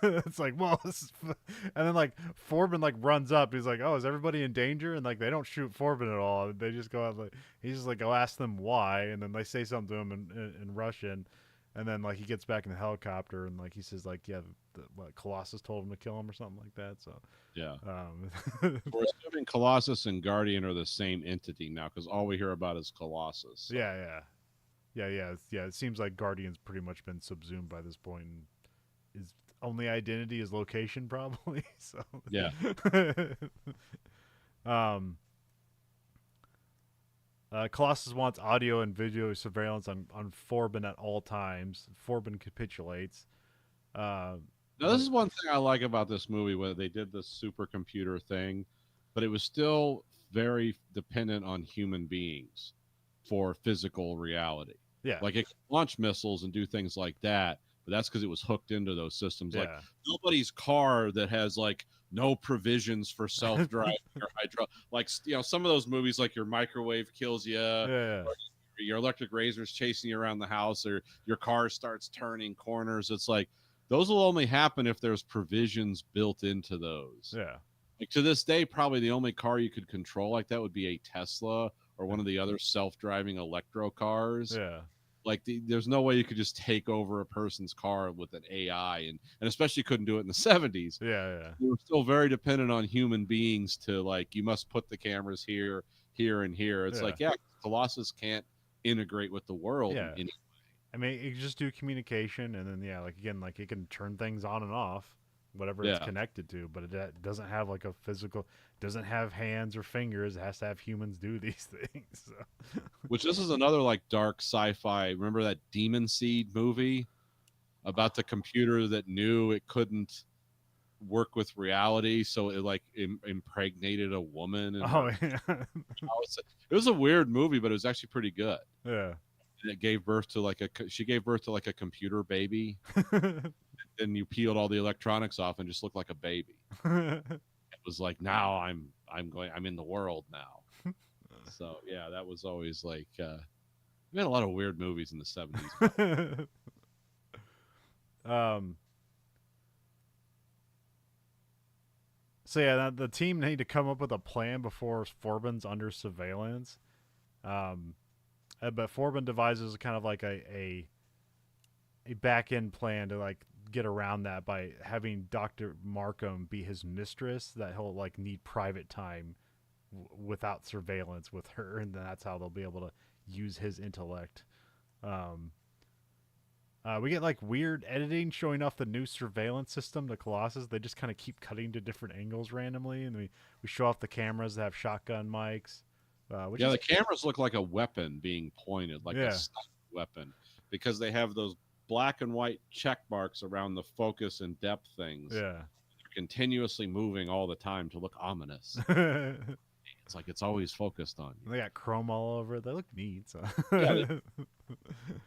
it's like, well, and then like Forbin like runs up. He's like, oh, is everybody in danger? And like they don't shoot Forbin at all. They just go out like he's just like, go ask them why, and then they say something to him in Russian. And then like he gets back in the helicopter and like he says like yeah what Colossus told him to kill him or something like that. So Yeah. um, We're assuming Colossus and Guardian are the same entity now, because all we hear about is Colossus. So. yeah. It seems like Guardian's pretty much been subsumed by this point, and his only identity is location, probably. So Yeah. Colossus wants audio and video surveillance on Forbin at all times. Forbin capitulates. Now, this is one thing I like about this movie, where they did this supercomputer thing, but it was still very dependent on human beings for physical reality. Yeah. Like it could launch missiles and do things like that, but that's because it was hooked into those systems. Yeah. Like nobody's car that has like no provisions for self-driving or like some of those movies, like your microwave kills you, Yeah. or your electric razor's chasing you around the house, or your car starts turning corners. It's like those will only happen if there's provisions built into those. Yeah. Like to this day, probably the only car you could control like that would be a Tesla or one of the other self-driving electro cars. Yeah. Like there's no way you could just take over a person's car with an AI, and especially couldn't do it in the 70s. Yeah. We were still very dependent on human beings to like, you must put the cameras here, here, and here. It's like, yeah, Colossus can't integrate with the world. Yeah. I mean, it can just do communication, and then like again, like it can turn things on and off, whatever it's connected to. But it doesn't have like a physical, doesn't have hands or fingers. It has to have humans do these things. So. Which this is another like dark sci-fi. Remember that Demon Seed movie about the computer that knew it couldn't work with reality, so it like impregnated a woman. And yeah. It was a weird movie, but it was actually pretty good. Yeah. And it gave birth to she gave birth to like a computer baby. Then you peeled all the electronics off and just looked like a baby. It was like, now I'm in the world now. So yeah, that was always like we had a lot of weird movies in the 70s. So yeah, the team need to come up with a plan before Forbin's under surveillance. Um, but Forbin devises kind of like a back end plan to like get around that by having Dr. Markham be his mistress, that he'll like need private time without surveillance with her, and that's how they'll be able to use his intellect. Um, we get like weird editing showing off the new surveillance system, the Colossus. They just kind of keep cutting to different angles randomly, and we show off the cameras that have shotgun mics. Which Yeah, is the cameras look like a weapon being pointed, like a yeah, sniper weapon, because they have those black and white check marks around the focus and depth things. yeah. They're continuously moving all the time to look ominous. They It's like it's always focused on you. got chrome all over it. They look neat. So. Yeah,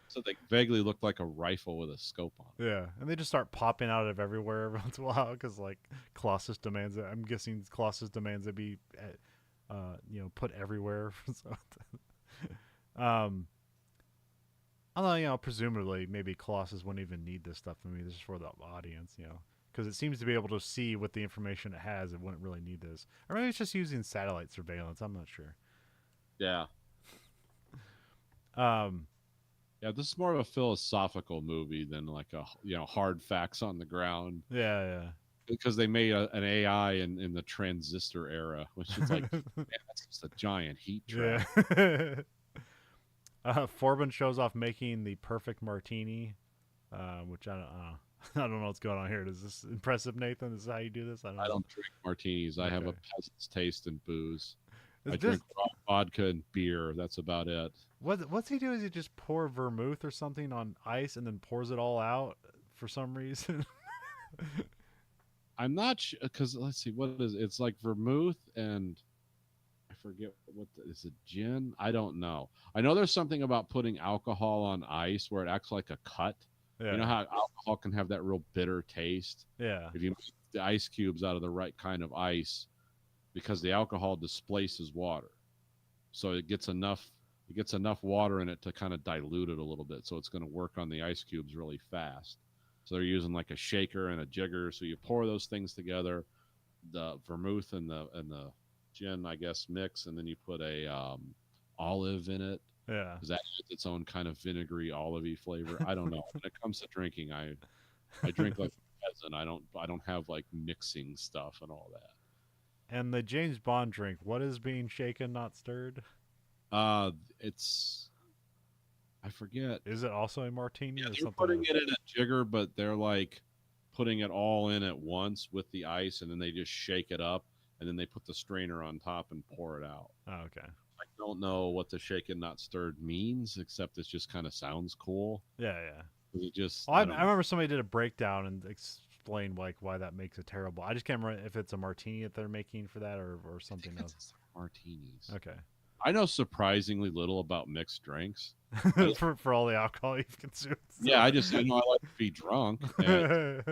so they vaguely look like a rifle with a scope on it. Yeah, and they just start popping out of everywhere every once in a while because like Colossus demands it. I'm guessing Colossus demands it be, put everywhere. So, although presumably maybe Colossus wouldn't even need this stuff. I mean, this is for the audience, because it seems to be able to see with the information it has. It wouldn't really need this, or maybe it's just using satellite surveillance. I'm not sure. Yeah. Um, Yeah, this is more of a philosophical movie than like a hard facts on the ground. yeah, Because they made an AI in the transistor era, which is like, man, that's just a giant heat trap. yeah. Forbin shows off making the perfect martini, which I don't know. I don't know what's going on here. Is this impressive, Nathan? Is this how you do this? I don't know. I don't drink martinis. I have a Okay. peasant's taste in booze. Is I this drink vodka and beer. That's about it. what's he do? Is he just pour vermouth or something on ice and then pours it all out for some reason? I'm not sure because let's see, what is it? It's like vermouth and I forget is it gin? I don't know. I know there's something about putting alcohol on ice where it acts like a cut. Yeah, You know how alcohol can have that real bitter taste yeah, if you make the ice cubes out of the right kind of ice, because the alcohol displaces water, so it gets enough water in it to kind of dilute it a little bit, so it's going to work on the ice cubes really fast. So they're using like a shaker and a jigger. So you pour those things together, the vermouth and the gin, I guess, mix, and then you put a olive in it yeah. because that has its own kind of vinegary, olivey flavor. I don't know. When it comes to drinking, I drink like a peasant. I don't have like mixing stuff and all that. And the James Bond drink, what is being shaken, not stirred? It's I forget. Is it also a martini Yeah, or they're something putting else? it in a jigger, but they're like putting it all in at once with the ice, and then they just shake it up, and then they put the strainer on top and pour it out. Oh, okay. I don't know what the shaken not stirred means, except it just kind of sounds cool. Yeah, yeah. It just Well, I don't know. remember somebody did a breakdown and explained like why that makes it terrible. I just can't remember if it's a martini that they're making for that or I something think else. it's martinis. Okay. I know surprisingly little about mixed drinks. I- for all the alcohol you've consumed. yeah, I know I like to be drunk. And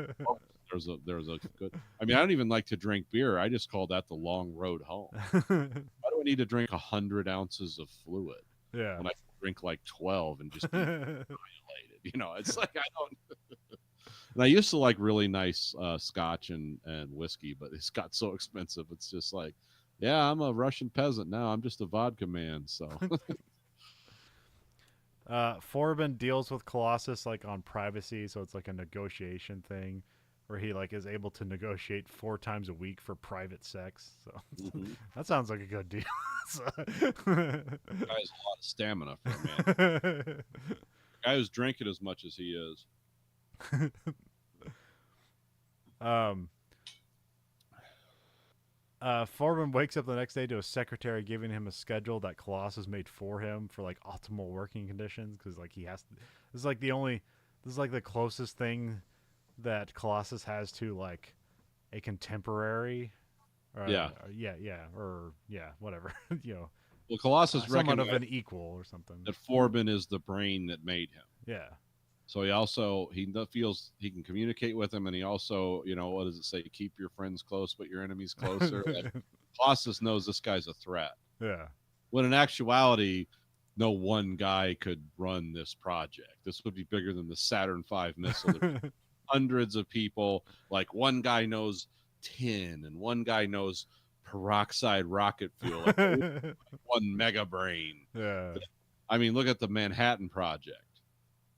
there's a good. I mean, I don't even like to drink beer. I just call that the long road home. Why do I need to drink 100 ounces of fluid yeah. when I can drink like 12 and just be violated? It's like I don't. And I used to like really nice scotch and whiskey, but it's got so expensive. It's just like, yeah, I'm a Russian peasant now. I'm just a vodka man. So Forbin deals with Colossus like on privacy, so it's like a negotiation thing where he like is able to negotiate 4 times a week for private sex. So mhm. that sounds like a good deal. Guy has a lot of stamina for a man. Guy who's drinking as much as he is. um Forbin wakes up the next day to a secretary giving him a schedule that Colossus made for him for like optimal working conditions because like he has to, this is like the closest thing that Colossus has to like a contemporary Yeah. whatever Well, Colossus somewhat of recognized an equal or something. that Forbin is the brain that made him. Yeah. So he feels he can communicate with him, and he also, what does it say? Keep your friends close, but your enemies closer. Like, Colossus knows this guy's a threat. Yeah. When in actuality, no one guy could run this project. This would be bigger than the Saturn V missile. Hundreds of people. Like one guy knows tin, and one guy knows peroxide rocket fuel, like one mega brain. Yeah. I mean, look at the Manhattan Project.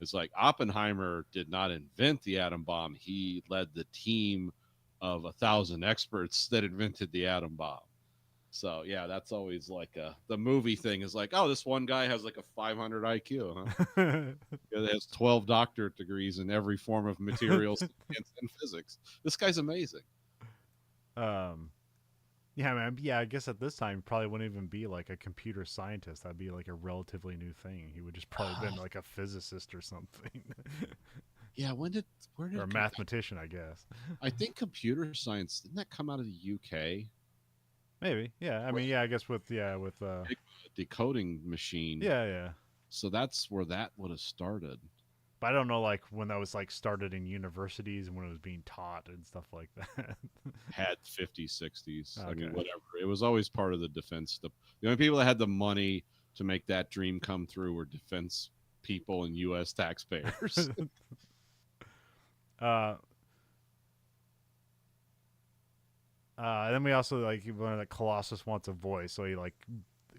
It's like Oppenheimer did not invent the atom bomb. He led the team of 1,000 experts that invented the atom bomb. So yeah, that's always like the movie thing is like, oh, this one guy has like a 500 IQ, huh? It has 12 doctorate degrees in every form of materials and physics. This guy's amazing. Yeah, man. Yeah, I guess at this time, he probably wouldn't even be like a computer scientist. That'd be like a relatively new thing. He would just probably been like a physicist or something, Yeah, where did or a mathematician, I guess. I think computer science didn't that come out of the UK? Maybe. Yeah. I mean, yeah. I guess with Decoding machine. yeah. So that's where that would have started. But I don't know, like when that was like started in universities and when it was being taught and stuff like that. Had 50s, 60s. Okay. I mean, whatever. It was always part of the defense. The only people that had the money to make that dream come through were defense people and U.S. taxpayers. Then we also like learned that Colossus wants a voice, so he like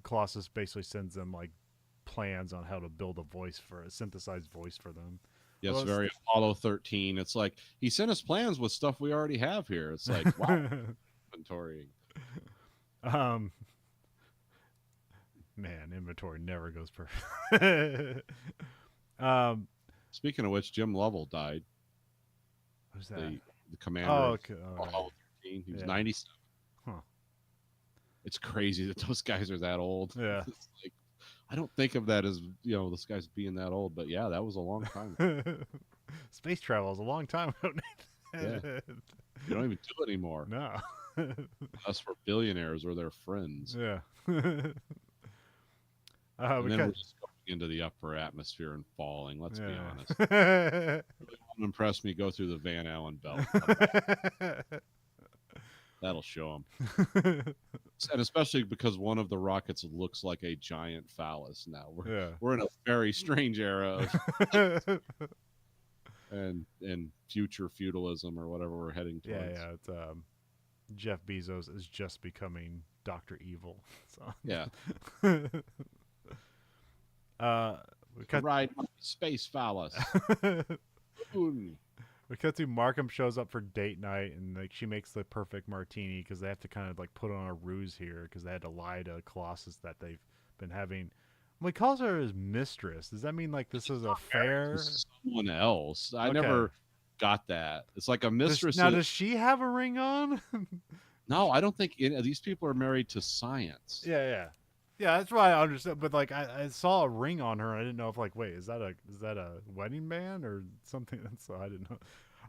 Colossus basically sends them like plans on how to build a synthesized voice for them. Yes, Well, very Apollo 13. It's like he sent us plans with stuff we already have here. It's like wow, inventorying. Man, inventory never goes perfect. Speaking of which, Jim Lovell died. Who's that? The commander. Oh, of okay. Apollo 13. He was 97. Huh. It's crazy that those guys are that old. Yeah. It's like, I don't think of that as, this guy's being that old, but yeah, that was a long time ago. Space travel is a long time ago. Yeah. You don't even do it anymore. No. Unless we're billionaires or their friends. Yeah. And then we're just going into the upper atmosphere and falling, let's be honest. If you really want to impress me, go through the Van Allen belt. That'll show them. And especially because one of the rockets looks like a giant phallus now. We're in a very strange era of and future feudalism or whatever we're heading towards. Yeah. It's Jeff Bezos is just becoming Dr. Evil. So. Yeah. Ride space phallus. We cut to Markham shows up for date night, and like she makes the perfect martini because they have to kind of like put on a ruse here because they had to lie to Colossus that they've been having. Well, he calls her his mistress. Does that mean like this is a affair? Someone else. I never got that. It's like a mistress. Now, does she have a ring on? No, I don't think these people are married to science. Yeah. That's why I understand. But like, I saw a ring on her. And I didn't know if like, wait, is that a wedding band or something? So I didn't know.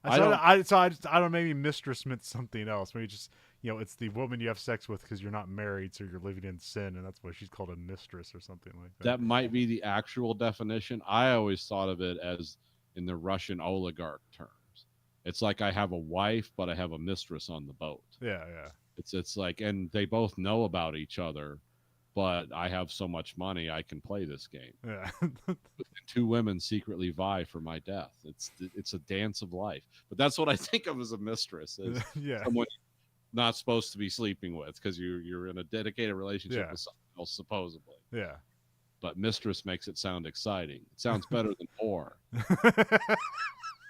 I don't. Maybe mistress meant something else. Maybe just it's the woman you have sex with because you're not married, so you're living in sin, and that's why she's called a mistress or something like that. That might be the actual definition. I always thought of it as in the Russian oligarch terms. It's like I have a wife, but I have a mistress on the boat. Yeah. It's like, and they both know about each other. But I have so much money, I can play this game. Yeah. Two women secretly vie for my death. It's a dance of life. But that's what I think of as a mistress. Is someone you're not supposed to be sleeping with because you're in a dedicated relationship with someone else, supposedly. Yeah. But mistress makes it sound exciting. It sounds better than whore.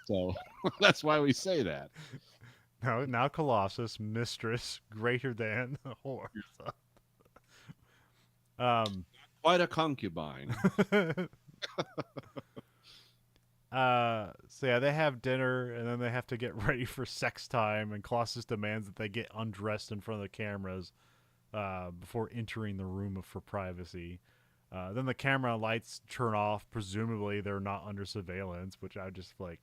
So that's why we say that. Now Colossus, mistress, greater than whore. So. Quite a concubine. So yeah, they have dinner and then they have to get ready for sex time, and Colossus demands that they get undressed in front of the cameras before entering the room for privacy. Then the camera lights turn off. Presumably they're not under surveillance, which I just like.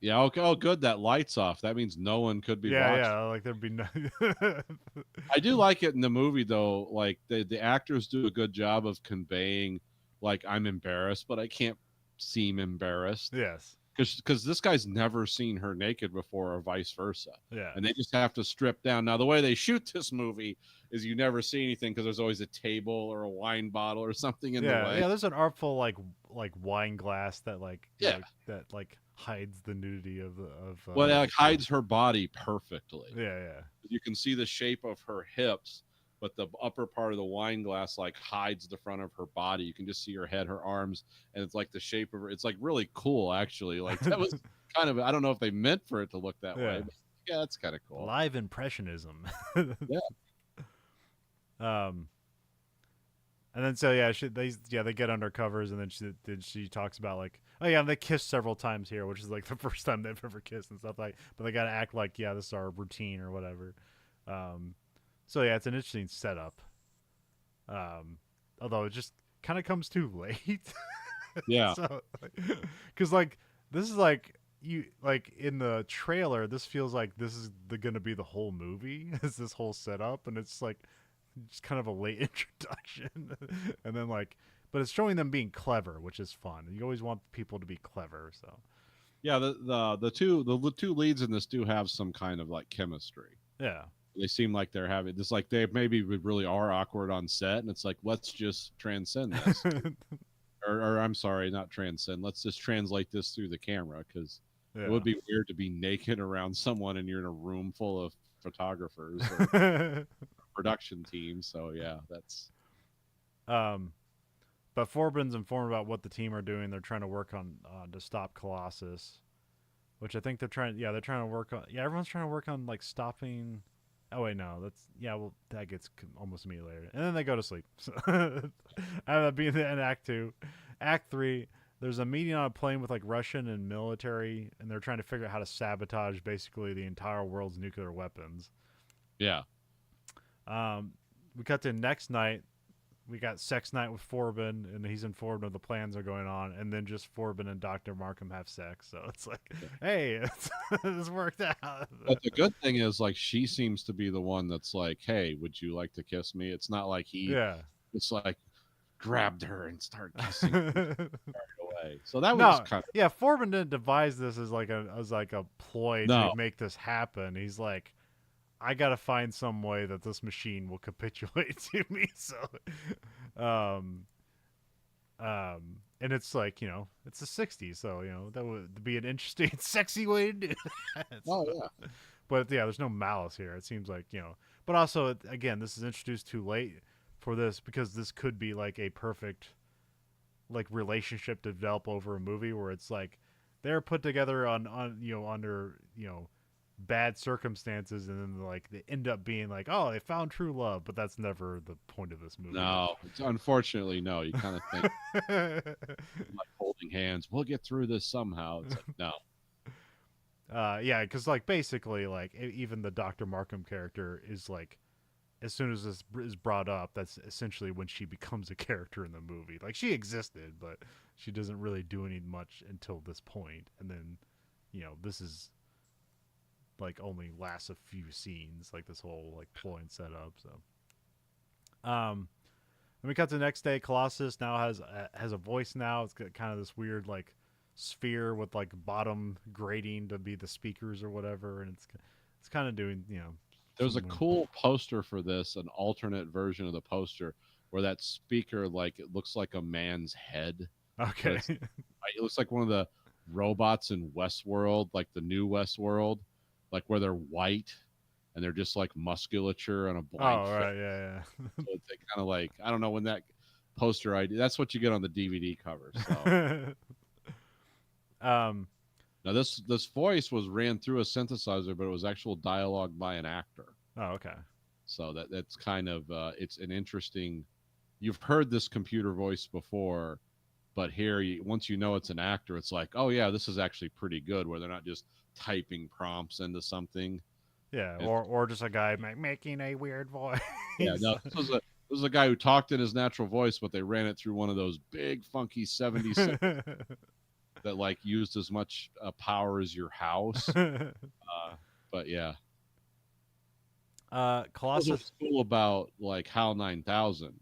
Yeah, okay. Oh, good. That light's off. That means no one could be watching. Yeah, like there'd be no. I do like it in the movie, though. Like, the actors do a good job of conveying, like, I'm embarrassed, but I can't seem embarrassed. Yes. Because this guy's never seen her naked before or vice versa. Yeah. And they just have to strip down. Now, the way they shoot this movie is you never see anything because there's always a table or a wine bottle or something in the way. Yeah, there's an artful, like wine glass that, like, that, like, hides the nudity of Well, it like hides her body perfectly. yeah. You can see the shape of her hips, but the upper part of the wine glass like hides the front of her body. You can just see her head, her arms, and it's like the shape of her. It's like really cool, actually. Like that was kind of, I don't know if they meant for it to look that way, Yeah. but yeah, that's kind of cool. Live impressionism. Yeah. Um, and then so yeah, they get under covers, and then she talks about like, oh yeah, and they kiss several times here, which is like the first time they've ever kissed and stuff like. But they gotta act like, yeah, this is our routine or whatever. Um, so yeah, it's an interesting setup. Although it just kind of comes too late. Yeah. So, because like this is like you like in the trailer, this feels like this is gonna be the whole movie. Is this whole setup, and it's like just kind of a late introduction, and then like, but it's showing them being clever, which is fun. You always want people to be clever, so Yeah, the two leads in this do have some kind of like chemistry. yeah. They seem like they're having this, like they maybe really are awkward on set, and it's like let's just transcend this, or I'm sorry, not transcend. Let's just translate this through the camera because Yeah. it would be weird to be naked around someone and you're in a room full of photographers or production team. So yeah, that's But Forbin's informed about what the team are doing. They're trying to work on to stop Colossus, which I think they're trying. Yeah, they're trying to work on. Yeah, everyone's trying to work on like stopping. Oh wait, no, that's yeah. Well, that gets almost immediately later, and then they go to sleep. So that being in Act 2, Act 3. There's a meeting on a plane with like Russian and military, and they're trying to figure out how to sabotage basically the entire world's nuclear weapons. yeah. We cut to next night. We got sex night with Forbin, and he's informed of the plans that are going on, and then just Forbin and Dr. Markham have sex. So it's like, hey, this worked out. But the good thing is, like, she seems to be the one that's like, "Hey, would you like to kiss me?" It's not like he, Yeah. it's like grabbed her and started kissing her away. So that No, was kind of yeah, Forbin didn't devise this as like a ploy no. to make this happen. He's like, I gotta find some way that this machine will capitulate to me. So, um, and it's like, it's the '60s, so that would be an interesting, sexy way to do that. Oh So, yeah, but yeah, there's no malice here. It seems like but also again, this is introduced too late for this because this could be like a perfect like relationship to develop over a movie where it's like they're put together on under bad circumstances, and then like they end up being like, oh, they found true love, but that's never the point of this movie. no. It's unfortunately no. You kind of think like holding hands. We'll get through this somehow. It's like no. Yeah, because like basically like even the Dr. Markham character is like, as soon as this is brought up, that's essentially when she becomes a character in the movie. Like she existed, but she doesn't really do any much until this point, and then this is like only lasts a few scenes, like this whole like ploy and setup. So, then we cut to the next day. Colossus now has a voice. Now it's got kind of this weird like sphere with like bottom grating to be the speakers or whatever, and it's kind of doing There's a cool poster for this, an alternate version of the poster where that speaker like it looks like a man's head. Okay. It looks like one of the robots in Westworld, like the new Westworld, like where they're white and they're just like musculature and a blank Oh, right, yeah. So it's like, kind of like, I don't know when that poster idea, that's what you get on the DVD cover. So now this voice was ran through a synthesizer, but it was actual dialogue by an actor. Oh, okay. So that's kind of it's an interesting, you've heard this computer voice before, but here once you know it's an actor, it's like, oh yeah, this is actually pretty good, where they're not just typing prompts into something. Yeah, or just a guy making a weird voice. Yeah, no, this was a guy who talked in his natural voice, but they ran it through one of those big funky 70s that like used as much power as your house. But yeah, Colossus. What's cool about like HAL 9000?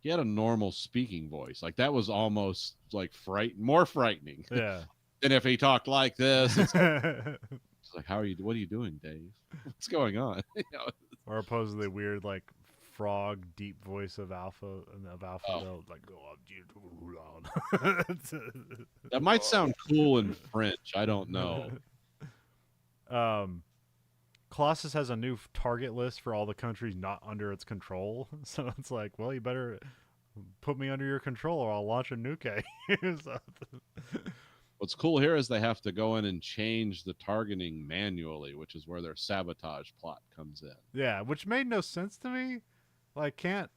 He had a normal speaking voice. Like that was almost like more frightening. Yeah. than if he talked like this. It's like, what are you doing, Dave? What's going on? Or opposed to the weird like frog deep voice of Alpha and of Alpha. Oh, They'll like go that might sound cool in French. I don't know. um, Colossus has a new target list for all the countries not under its control. So it's like, well, you better put me under your control or I'll launch a nuke at you. So, What's cool here is they have to go in and change the targeting manually, which is where their sabotage plot comes in. yeah, which made no sense to me. Like, can't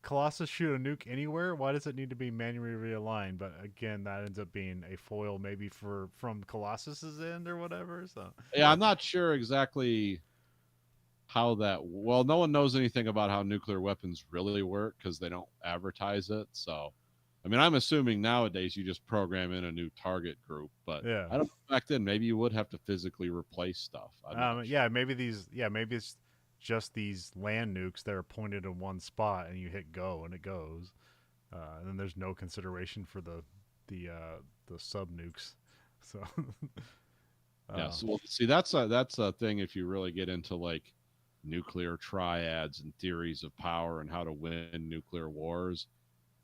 Colossus shoot a nuke anywhere? Why does it need to be manually realigned? But again, that ends up being a foil maybe from Colossus's end or whatever. So Yeah, I'm not sure exactly how that. Well, no one knows anything about how nuclear weapons really work because they don't advertise it. So, I mean, I'm assuming nowadays you just program in a new target group, but yeah. I don't know, back then maybe you would have to physically replace stuff. I'm not sure. Yeah, maybe it's just these land nukes that are pointed in one spot and you hit go and it goes. And then there's no consideration for the sub nukes. So Yeah, so well, see that's a thing if you really get into like nuclear triads and theories of power and how to win nuclear wars.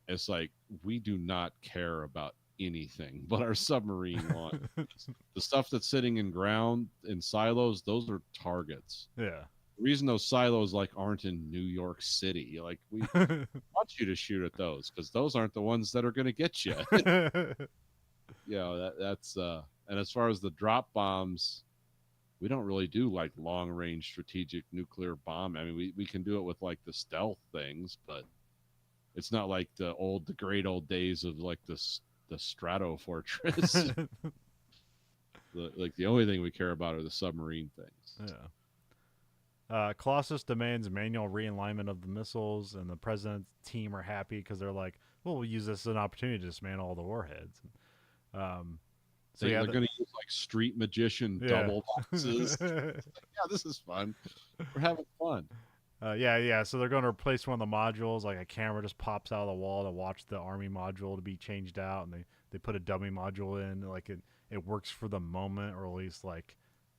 It's like we do not care about anything but our submarine launch. The stuff that's sitting in ground in silos, those are targets. yeah. The reason those silos like aren't in New York City, like we want you to shoot at those because those aren't the ones that are going to get you. That's and as far as the drop bombs, we don't really do like long range strategic nuclear bomb. I mean, we can do it with like the stealth things, but it's not like the great old days of like the Strato Fortress. The only thing we care about are the submarine things. Yeah. Colossus demands manual realignment of the missiles, and the president's team are happy because they're like, well, we'll use this as an opportunity to dismantle all the warheads. So they're going to use like street magician double boxes. Yeah, this is fun. We're having fun. So they're going to replace one of the modules. Like a camera just pops out of the wall to watch the army module to be changed out, and they put a dummy module in. Like it works for the moment, or at least like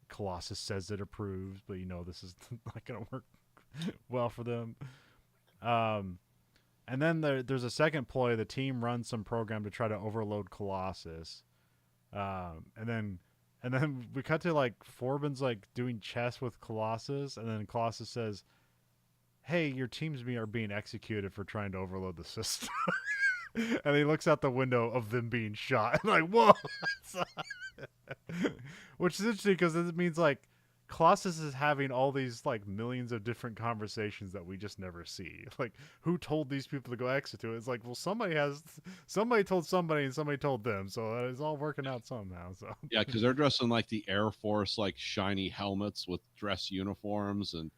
Colossus says it approves, but this is not going to work well for them. And then there's a second ploy. The team runs some program to try to overload Colossus. And then we cut to like Forbin's like doing chess with Colossus, and then Colossus says, "Hey, your teams are being executed for trying to overload the system." And he looks out the window of them being shot. And like, whoa! Which is interesting because it means like Colossus is having all these like millions of different conversations that we just never see. Like, who told these people to go execute it? It's like, well, somebody told somebody and somebody told them, so it's all working out somehow. So yeah, because they're dressed in like the Air Force, like shiny helmets with dress uniforms, and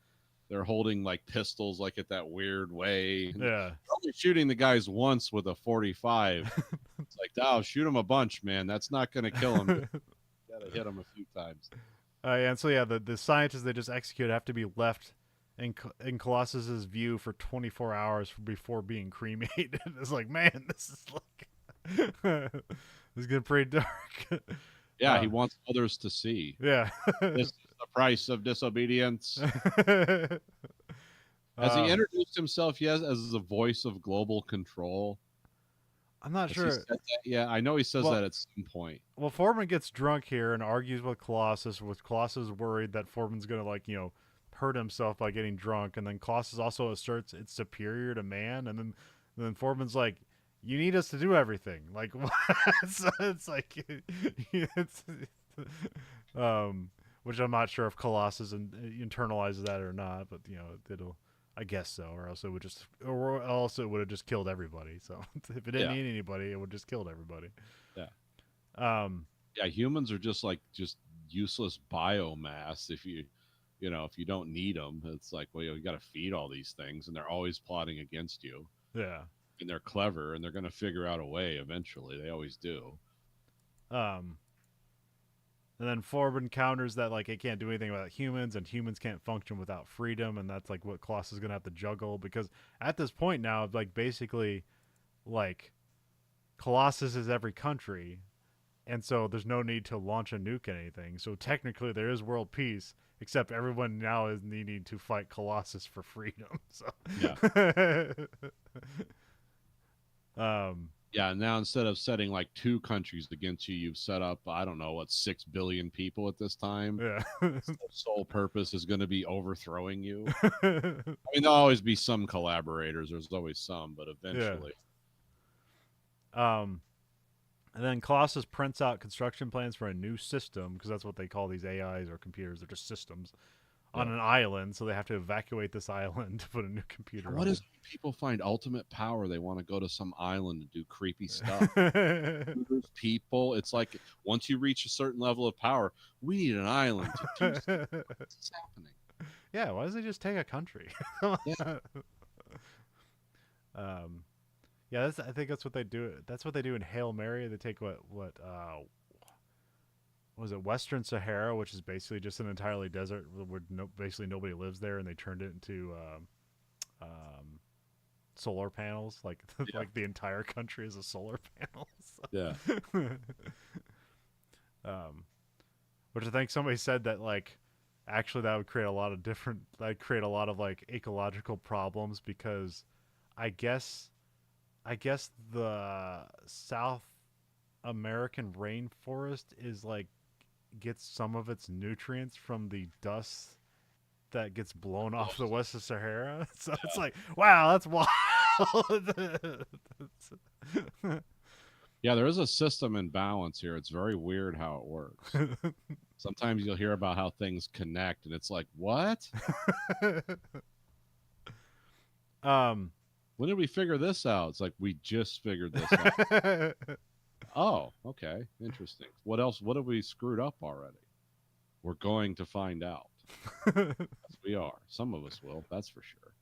they're holding like pistols, like at that weird way. Yeah, they're only shooting the guys once with a 45. It's like, oh, shoot them a bunch, man. That's not going to kill them. Gotta hit them a few times. And so the scientists they just executed have to be left in Colossus's view for 24 hours before being cremated. It's like, man, this is like this is getting pretty dark. Yeah, he wants others to see. Yeah, this is the price of disobedience. Has he introduced himself yet as the voice of global control? I'm not sure. Yeah, I know he says that at some point. Well, Forbin gets drunk here and argues with Colossus. With Colossus worried that Forbin's gonna hurt himself by getting drunk, and then Colossus also asserts it's superior to man, and then Forbin's like, "You need us to do everything." Like, what? So it's like, which I'm not sure if Colossus internalizes that or not, but it'll. I guess so, or else it would have just killed everybody. So if it didn't need anybody, it would just killed everybody. Yeah. Humans are just useless biomass. If you don't need them, it's like, well, you got to feed all these things, and they're always plotting against you. Yeah. And they're clever, and they're going to figure out a way eventually. They always do. And then Forbin counters that like it can't do anything about humans, and humans can't function without freedom, and that's like what Colossus is gonna have to juggle, because at this point now, like basically, like Colossus is every country, and so there's no need to launch a nuke or anything. So technically, there is world peace, except everyone now is needing to fight Colossus for freedom. So, Yeah. um, Yeah, now instead of setting like 2 countries against you, you've set up, I don't know, what, 6 billion people at this time. yeah. Their sole purpose is going to be overthrowing you. I mean, there'll always be some collaborators. There's always some, but Yeah. eventually. And then Colossus prints out construction plans for a new system, because that's what they call these AIs or computers. They're just systems on Yeah. an island, so they have to evacuate this island to put a new computer What on is when people find ultimate power? They want to go to some island and do creepy stuff. it. People, it's like once you reach a certain level of power, we need an island to do stuff. What's happening? Yeah, why doesn't he just take a country? Yeah. Yeah, I think that's what they do. That's what they do in Hail Mary. They take what was it, Western Sahara, which is basically just an entirely desert where basically nobody lives there, and they turned it into solar panels. Like Yeah. like the entire country is a solar panel. So. Yeah. Which I think somebody said that like actually that would create a lot of different, that create a lot of like ecological problems, because I guess the South American rainforest is like gets some of its nutrients from the dust that gets blown off the Western Sahara. So it's like, wow, that's wild. Yeah, there is a system in balance here. It's very weird how it works. Sometimes you'll hear about how things connect, and it's like, what? When did we figure this out? It's like, we just figured this out. Oh, okay. Interesting. What else? What have we screwed up already? We're going to find out. Yes, we are. Some of us will, that's for sure.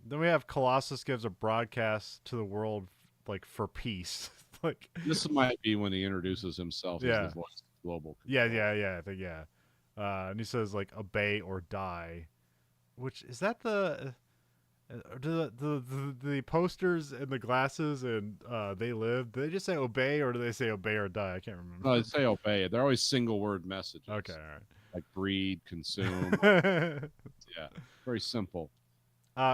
Then we have Colossus gives a broadcast to the world like for peace. Like This might be when he introduces himself Yeah. as the voice of global yeah, control. I think yeah. And he says like obey or die, which is that do the posters and the glasses and They Live, do they just say obey or do they say obey or die? I can't remember. No, they say obey. They're always single word messages. Okay, all Like breed, consume. right. Yeah. Very simple.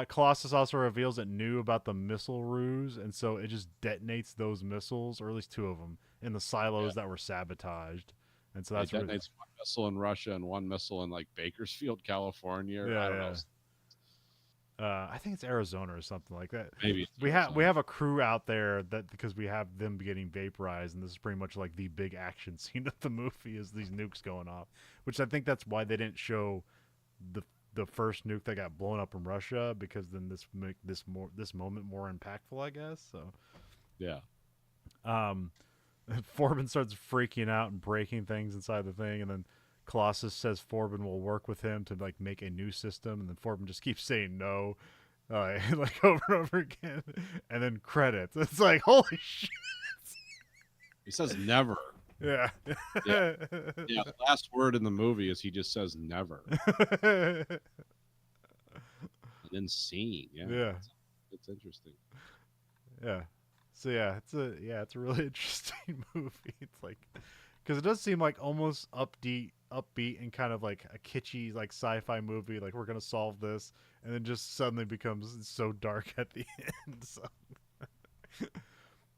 Colossus also reveals it knew about the missile ruse, and so it just detonates those missiles, or at least 2 of them, in the silos that were sabotaged. And so It that's where detonates 1 missile in Russia and 1 missile in like Bakersfield, California. Or I don't know. I think it's Arizona or something like that. Maybe it's we Arizona. have a crew out there that, because we have them getting vaporized, and this is pretty much like the big action scene of the movie is these nukes going off, which I think that's why they didn't show the first nuke that got blown up in Russia, because then this make this moment more impactful, I guess. So Yeah. Forbin starts freaking out and breaking things inside the thing, and then Colossus says Forbin will work with him to like make a new system, and then Forbin just keeps saying no, like over and over again, and then credits. It's like, holy shit. He says never. Yeah. Yeah. Yeah. The last word in the movie is he just says never. And then scene. Yeah. Yeah. It's interesting. Yeah. So it's a really interesting movie. It's like, because it does seem like almost upbeat, and kind of like a kitschy like sci-fi movie. Like, we're gonna solve this, and then just suddenly becomes so dark at the end. So,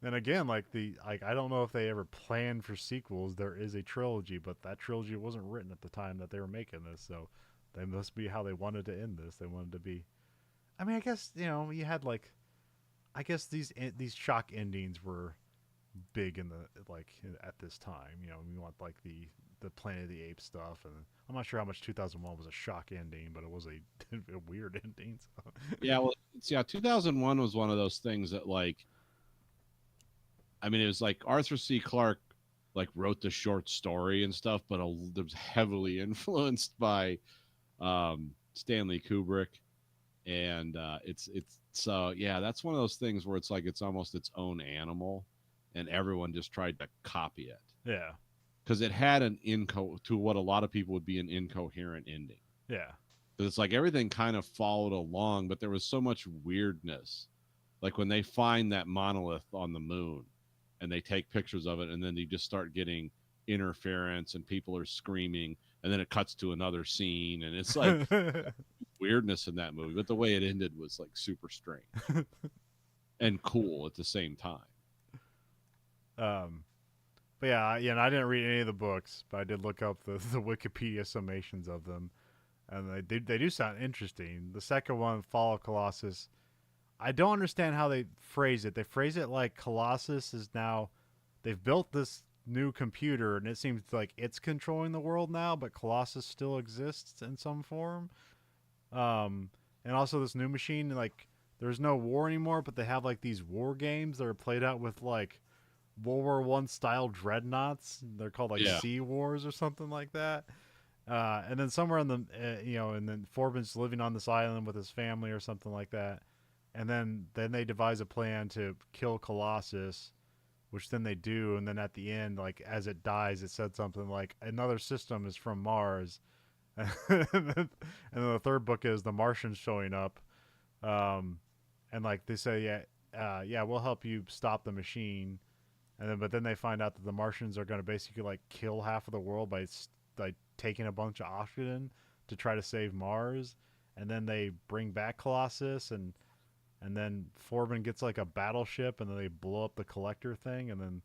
and again, like I don't know if they ever planned for sequels. There is a trilogy, but that trilogy wasn't written at the time that they were making this. So, they must be how they wanted to end this. They wanted to be. I mean, I guess you had like. I guess these shock endings were big in the like at this time. We want like the Planet of the Apes stuff, and I'm not sure how much 2001 was a shock ending, but it was a weird ending. So. Yeah, well, 2001 was one of those things that like, I mean, it was like Arthur C. Clarke like wrote the short story and stuff, but it was heavily influenced by Stanley Kubrick. And it's so yeah, that's one of those things where it's like it's almost its own animal, and everyone just tried to copy it. Yeah, because it had an to what a lot of people would be an incoherent ending. Yeah, because it's like everything kind of followed along, but there was so much weirdness. Like when they find that monolith on the moon, and they take pictures of it, and then you just start getting interference and people are screaming, and then it cuts to another scene, and it's like weirdness in that movie. But the way it ended was like super strange and cool at the same time. um, but yeah, and I didn't read any of the books, but I did look up the Wikipedia summations of them, and they do sound interesting. The second one, Fall of Colossus, I don't understand how they phrase it. They phrase it like Colossus is now, they've built this new computer, and it seems like it's controlling the world now, but Colossus still exists in some form. Um, and also this new machine, like there's no war anymore, but they have like these war games that are played out with like World War I style dreadnoughts. They're called like Yeah. Sea Wars or something like that. And then somewhere in the and then Forbin's living on this island with his family or something like that. And then they devise a plan to kill Colossus, which then they do. And then at the end, like as it dies, it said something like another system is from Mars. And then the third book is the Martians showing up, um, and like they say, yeah, we'll help you stop the machine, and then but then they find out that the Martians are going to basically like kill half of the world by like taking a bunch of oxygen to try to save Mars, and then they bring back Colossus, and then Forbin gets like a battleship, and then they blow up the collector thing, and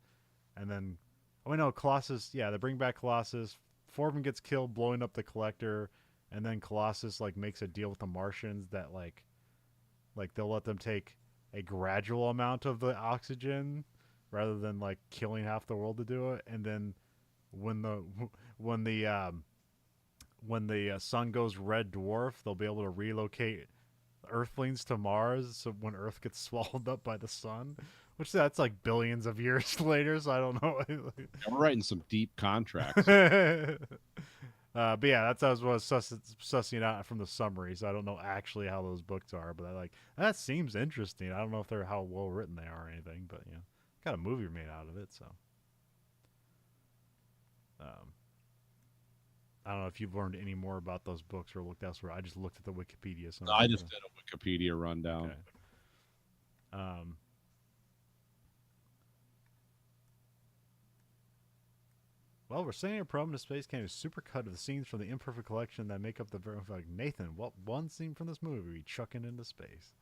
then oh no, Colossus, yeah, they bring back Colossus. Forbin gets killed blowing up the collector, and then Colossus like makes a deal with the Martians that like they'll let them take a gradual amount of the oxygen rather than like killing half the world to do it. And then when the when the when the sun goes red dwarf, they'll be able to relocate Earthlings to Mars. So when Earth gets swallowed up by the sun, which that's like billions of years later. So I don't know. We're writing some deep contracts. But yeah, that's how I was sussing out from the summary. So I don't know actually how those books are, but I like that seems interesting. I don't know if they're how well written they are or anything, but you know, got a movie made out of it. So um, I don't know if you've learned any more about those books or looked elsewhere. I just looked at the Wikipedia No, I summary. just did a Wikipedia rundown. Okay. Um, Well, we're sending a probe into space can a supercut of the scenes from the imperfect collection that make up the Verhoeven Effect. Nathan, what one scene from this movie are we chucking into space?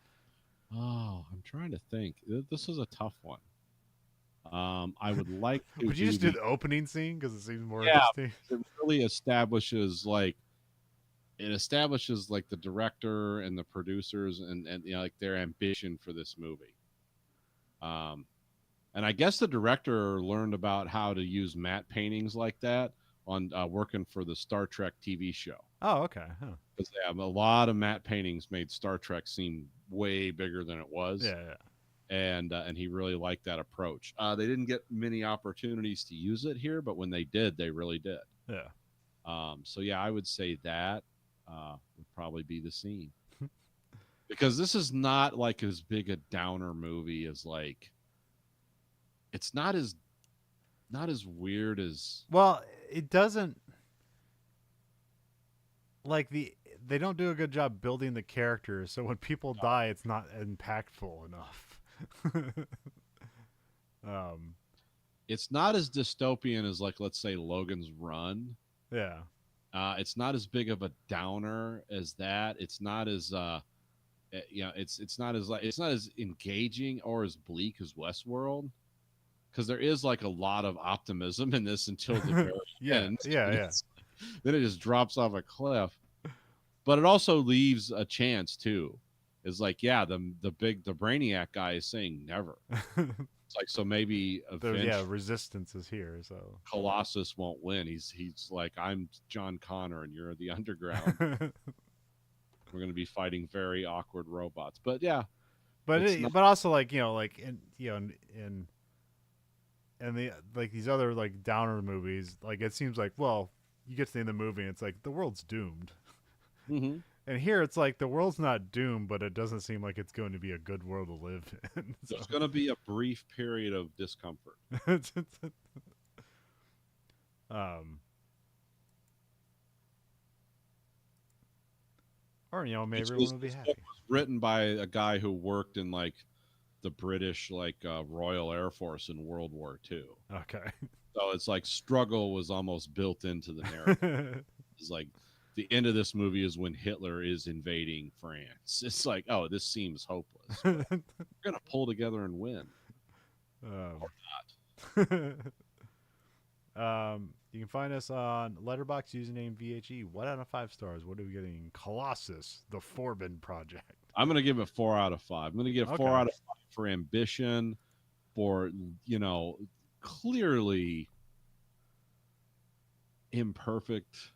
Oh, I'm trying to think. This is a tough one. I would like to Would you do just do the opening scene because it seems more yeah. interesting? It really establishes like the director and the producers and you know like their ambition for this movie. Um, and I guess the director learned about how to use matte paintings like that on working for the Star Trek TV show. Oh, okay. Huh. Because they have a lot of matte paintings made Star Trek seem way bigger than it was. Yeah, And he really liked that approach. They didn't get many opportunities to use it here, but when they did, they really did. yeah. So yeah, I would say that would probably be the scene because this is not like as big a downer movie as like it's not as weird as Well, it doesn't like they don't do a good job building the characters, so when people die, it's not impactful enough. um, it's not as dystopian as like let's say Logan's Run. yeah. It's not as big of a downer as that. It's not as it's not as like it's not as engaging or as bleak as Westworld because there is like a lot of optimism in this until the very Yeah, end. yeah. Then it just drops off a cliff. But it also leaves a chance too. It's like yeah, the brainiac guy is saying never. It's like so maybe eventually resistance is here. So Colossus won't win. He's like I'm John Connor and you're the underground. We're going to be fighting very awkward robots. But yeah, but also like like in the like these other like downer movies, like it seems like well you get to the end of the movie and it's like the world's doomed. mm-hmm. And here it's like the world's not doomed, but it doesn't seem like it's going to be a good world to live in. So. There's going to be a brief period of discomfort. Or maybe everyone will be happy. It was written by a guy who worked in like the British Royal Air Force in World War II. Okay. So it's like struggle was almost built into the narrative. It's like the end of this movie is when Hitler is invading France. It's like, oh, this seems hopeless, but we're gonna pull together and win or You can find us on Letterboxd username VHE. 1 out of 5 stars. What are we getting? Colossus, the Forbin project. I'm gonna give it 4 out of 5. I'm gonna give it 4 out of 5 for ambition, for clearly imperfect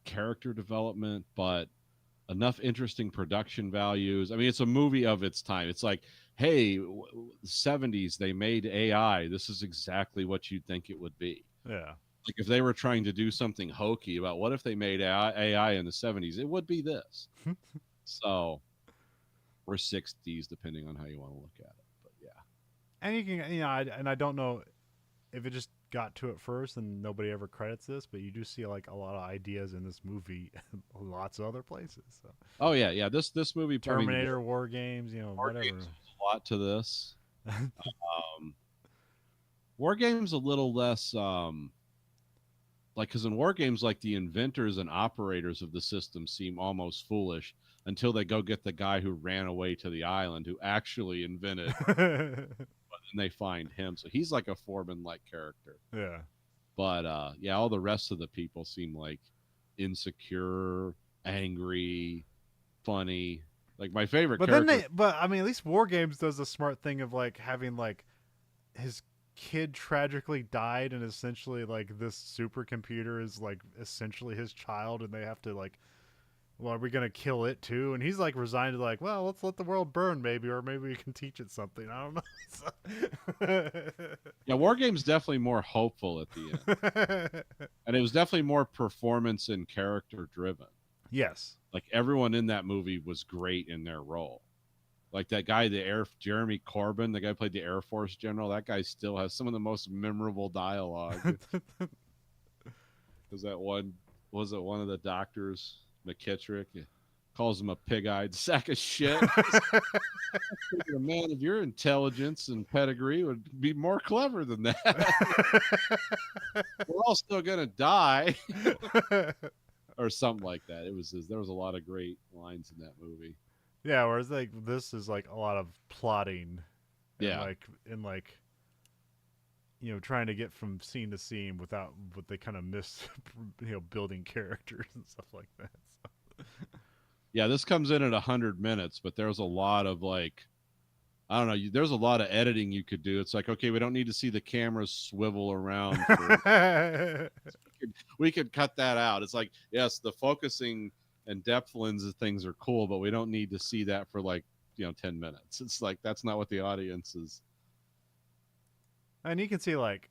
character development, but enough interesting production values. I mean, it's a movie of its time. It's like, hey, 70s, they made AI. This is exactly what you'd think it would be. Yeah. Like if they were trying to do something hokey about what if they made AI in the 70s, it would be this. So, or 60s, depending on how you want to look at it. But yeah. And you can, I don't know if it just got to it first and nobody ever credits this, but you do see like a lot of ideas in this movie, lots of other places. So. Oh yeah. This movie, Terminator, War Games, War whatever. Games a lot to this. War Games a little less because in War Games, the inventors and operators of the system seem almost foolish until they go get the guy who ran away to the island who actually invented. But then they find him, so he's like a Forbin-like character. Yeah. But all the rest of the people seem like insecure, angry, funny. Like my favorite. But character... at least War Games does the smart thing of having his kid tragically died, and essentially this supercomputer is essentially his child, and they have to well, are we gonna kill it too? And he's resigned to well, let's let the world burn, maybe, or maybe we can teach it something. I don't know. Yeah, War Games definitely more hopeful at the end, and it was definitely more performance and character driven. Yes, everyone in that movie was great in their role. Like that guy, Jeremy Corbyn, the guy who played the Air Force general, that guy still has some of the most memorable dialogue. Was it one of the doctors, McKittrick, calls him a pig-eyed sack of shit. A man of your intelligence and pedigree would be more clever than that. We're all still gonna die. Or something like that. There was a lot of great lines in that movie. Yeah, whereas this is a lot of plotting, and trying to get from scene to scene without what they kind of miss, building characters and stuff like that. So. Yeah, this comes in at 100 minutes, but there's a lot of I don't know. There's a lot of editing you could do. It's like, okay, we don't need to see the cameras swivel around. We could cut that out. It's like, yes, the focusing and depth lenses things are cool, but we don't need to see that for 10 minutes. It's like, that's not what the audience is. And you can see you can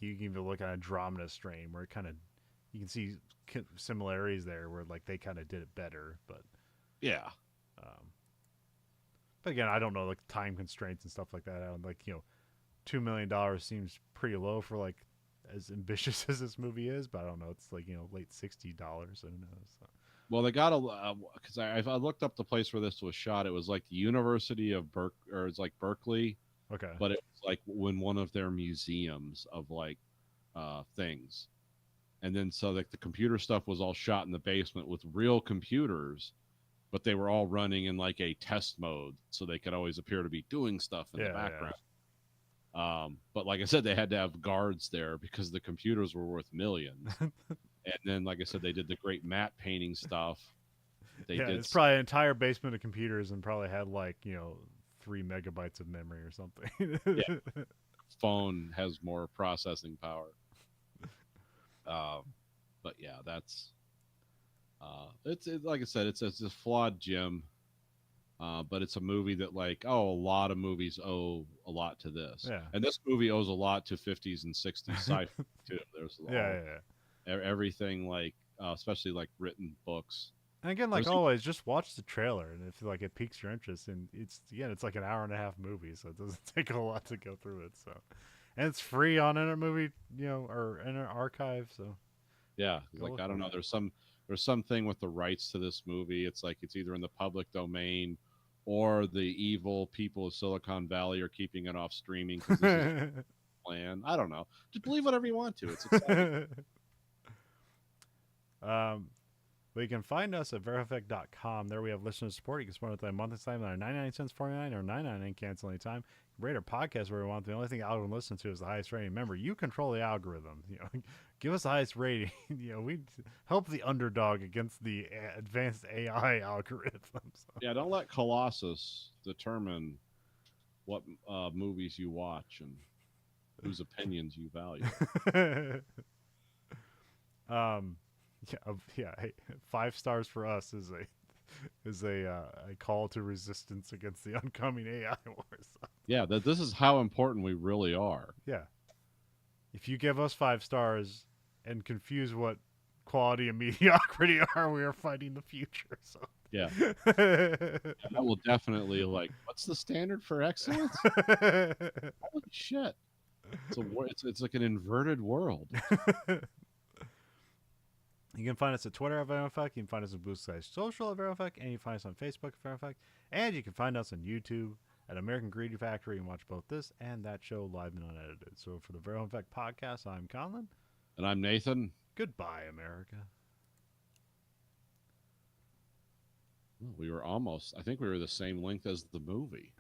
even look at Andromeda Strain where you can see similarities there where they kind of did it better, but yeah. But again, I don't know time constraints and stuff like that. $2 million seems pretty low for as ambitious as this movie is, but I don't know. It's late $60. So who knows? So. Well, they got because I looked up the place where this was shot. It was the University of it's Berkeley. Okay. But it was when one of their museums of things, and then so the computer stuff was all shot in the basement with real computers, but they were all running in a test mode, so they could always appear to be doing stuff in the background. Yeah. But like I said, they had to have guards there because the computers were worth millions. And then, like I said, they did the great matte painting stuff. It's probably an entire basement of computers and probably had 3 megabytes of memory or something. Yeah. Phone has more processing power. But yeah, that's it's like I said, it's a flawed gem. But it's a movie that a lot of movies owe a lot to this. Yeah. And this movie owes a lot to 50s and 60s sci-fi too. There's everything especially written books. And again, always, just watch the trailer, and if it piques your interest, and it's an hour-and-a-half movie, so it doesn't take a lot to go through it. So, and it's free on Internet Movie, or Internet Archive. So, yeah, I don't know. There's something with the rights to this movie. It's it's either in the public domain, or the evil people of Silicon Valley are keeping it off streaming because this is a plan. I don't know. Just believe whatever you want to. It's exciting. But you can find us at verhoeffect.com. There we have listener support. You can support us at a monthly time on 99 cents, 49 or 99 cancel anytime. Rate our podcast where we want. The only thing algorithm listens to is the highest rating. Remember, you control the algorithm. Give us the highest rating. We help the underdog against the advanced AI algorithms. Yeah, don't let Colossus determine what movies you watch and whose opinions you value. Hey, 5 stars for us is a call to resistance against the oncoming AI wars. Yeah, this is how important we really are. Yeah. If you give us 5 stars and confuse what quality and mediocrity are, we are fighting the future. So yeah, I will definitely what's the standard for excellence? Holy shit! It's like an inverted world. You can find us at Twitter at Verhoeven Effect. You can find us on Blue Sky Social at Verhoeven Effect, and you can find us on Facebook at Verhoeven Effect, and you can find us on YouTube at American Greedy Factory and watch both this and that show live and unedited. So for the Verhoeven Effect podcast, I'm Conlon. And I'm Nathan. Goodbye, America. We were almost, I think we were the same length as the movie.